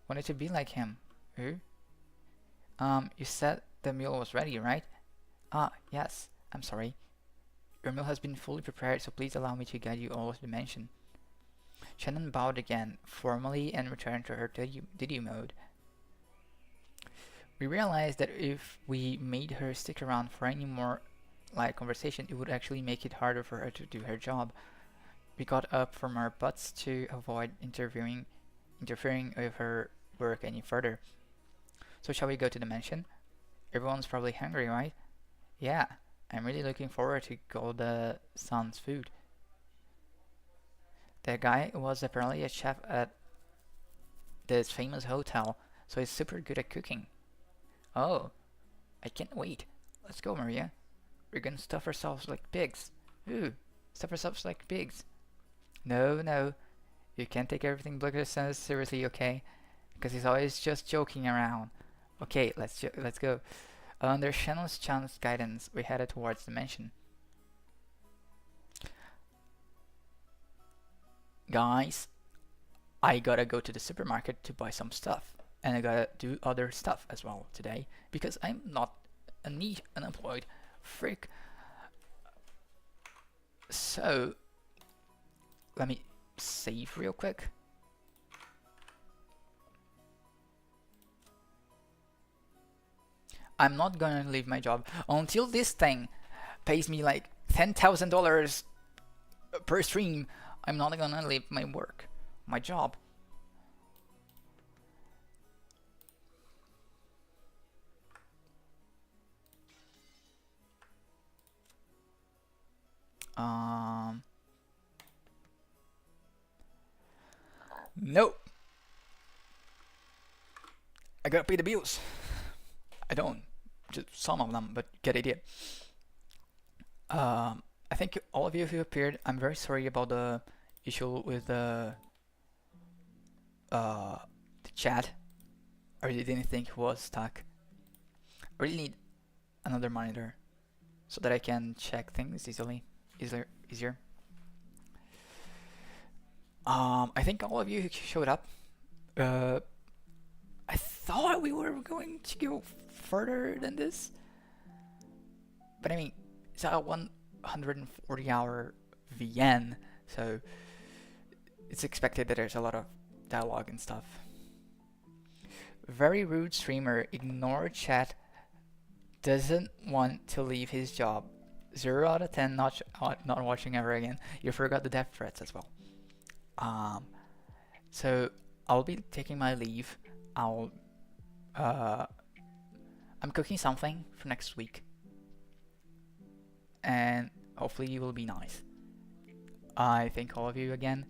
Wanted to be like him. Ew. You said the meal was ready, right? Ah, yes. I'm sorry. Your meal has been fully prepared, so please allow me to guide you all to the mansion. Shannon bowed again, formally, and returned to her Diddy mode. We realized that if we made her stick around for any more light conversation, it would actually make it harder for her to do her job. We got up from our butts to avoid interfering with her work any further. So shall we go to the mansion? Everyone's probably hungry, right? Yeah, I'm really looking forward to Golda-san's food. That guy was apparently a chef at this famous hotel, so he's super good at cooking. Oh, I can't wait. Let's go, Maria. We're gonna stuff ourselves like pigs. Ooh, stuff ourselves like pigs. No, no, you can't take everything Booker says seriously, okay? Because he's always just joking around. Okay, let's go. Under Shannon's guidance, we headed towards the mansion. Guys, I gotta go to the supermarket to buy some stuff. And I gotta do other stuff as well today, because I'm not a neat, unemployed freak. So let me save real quick. I'm not gonna leave my job until this thing pays me like $10,000 per stream. I'm not gonna leave my work, my job. Nope. I gotta pay the bills. I don't, just some of them, but get idea. I think all of you who appeared, I'm very sorry about the issue with the chat. I really didn't think it was stuck. I really need another monitor so that I can check things easier. I think all of you who showed up. I thought we were going to go further than this, but I mean, it's a 140-hour VN, so it's expected that there's a lot of dialogue and stuff. Very rude streamer, ignore chat, doesn't want to leave his job. 0 out of 10, not watching ever again. You forgot the death threats as well. So I'll be taking my leave. I'm cooking something for next week, and hopefully it will be nice. I thank all of you again.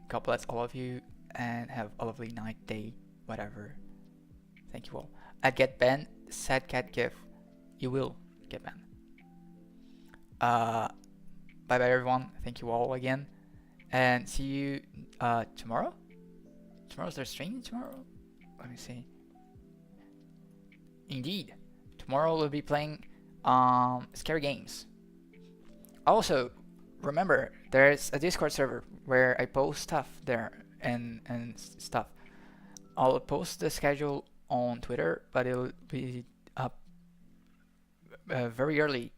God bless all of you, and have a lovely night, day, whatever. Thank you all. At Get Ben, sad cat gif. You will get banned. Bye bye everyone. Thank you all again, and see you tomorrow. Tomorrow's their stream tomorrow. Let me see. Indeed, tomorrow we'll be playing scary games. Also, remember there's a Discord server where I post stuff there and stuff. I'll post the schedule on Twitter, but it'll be up very early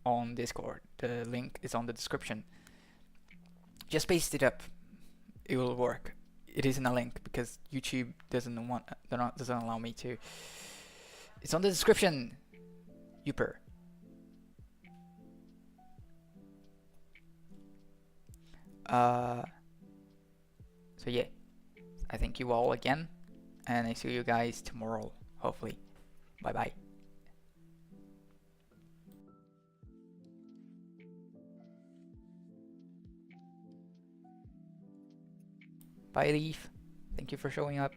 on Discord. The link is on the description. Just paste it up. It will work. It isn't a link because YouTube doesn't allow me to. It's on the description. Youper. So yeah, I thank you all again, and I see you guys tomorrow, hopefully. Bye bye. Bye, Leaf. Thank you for showing up.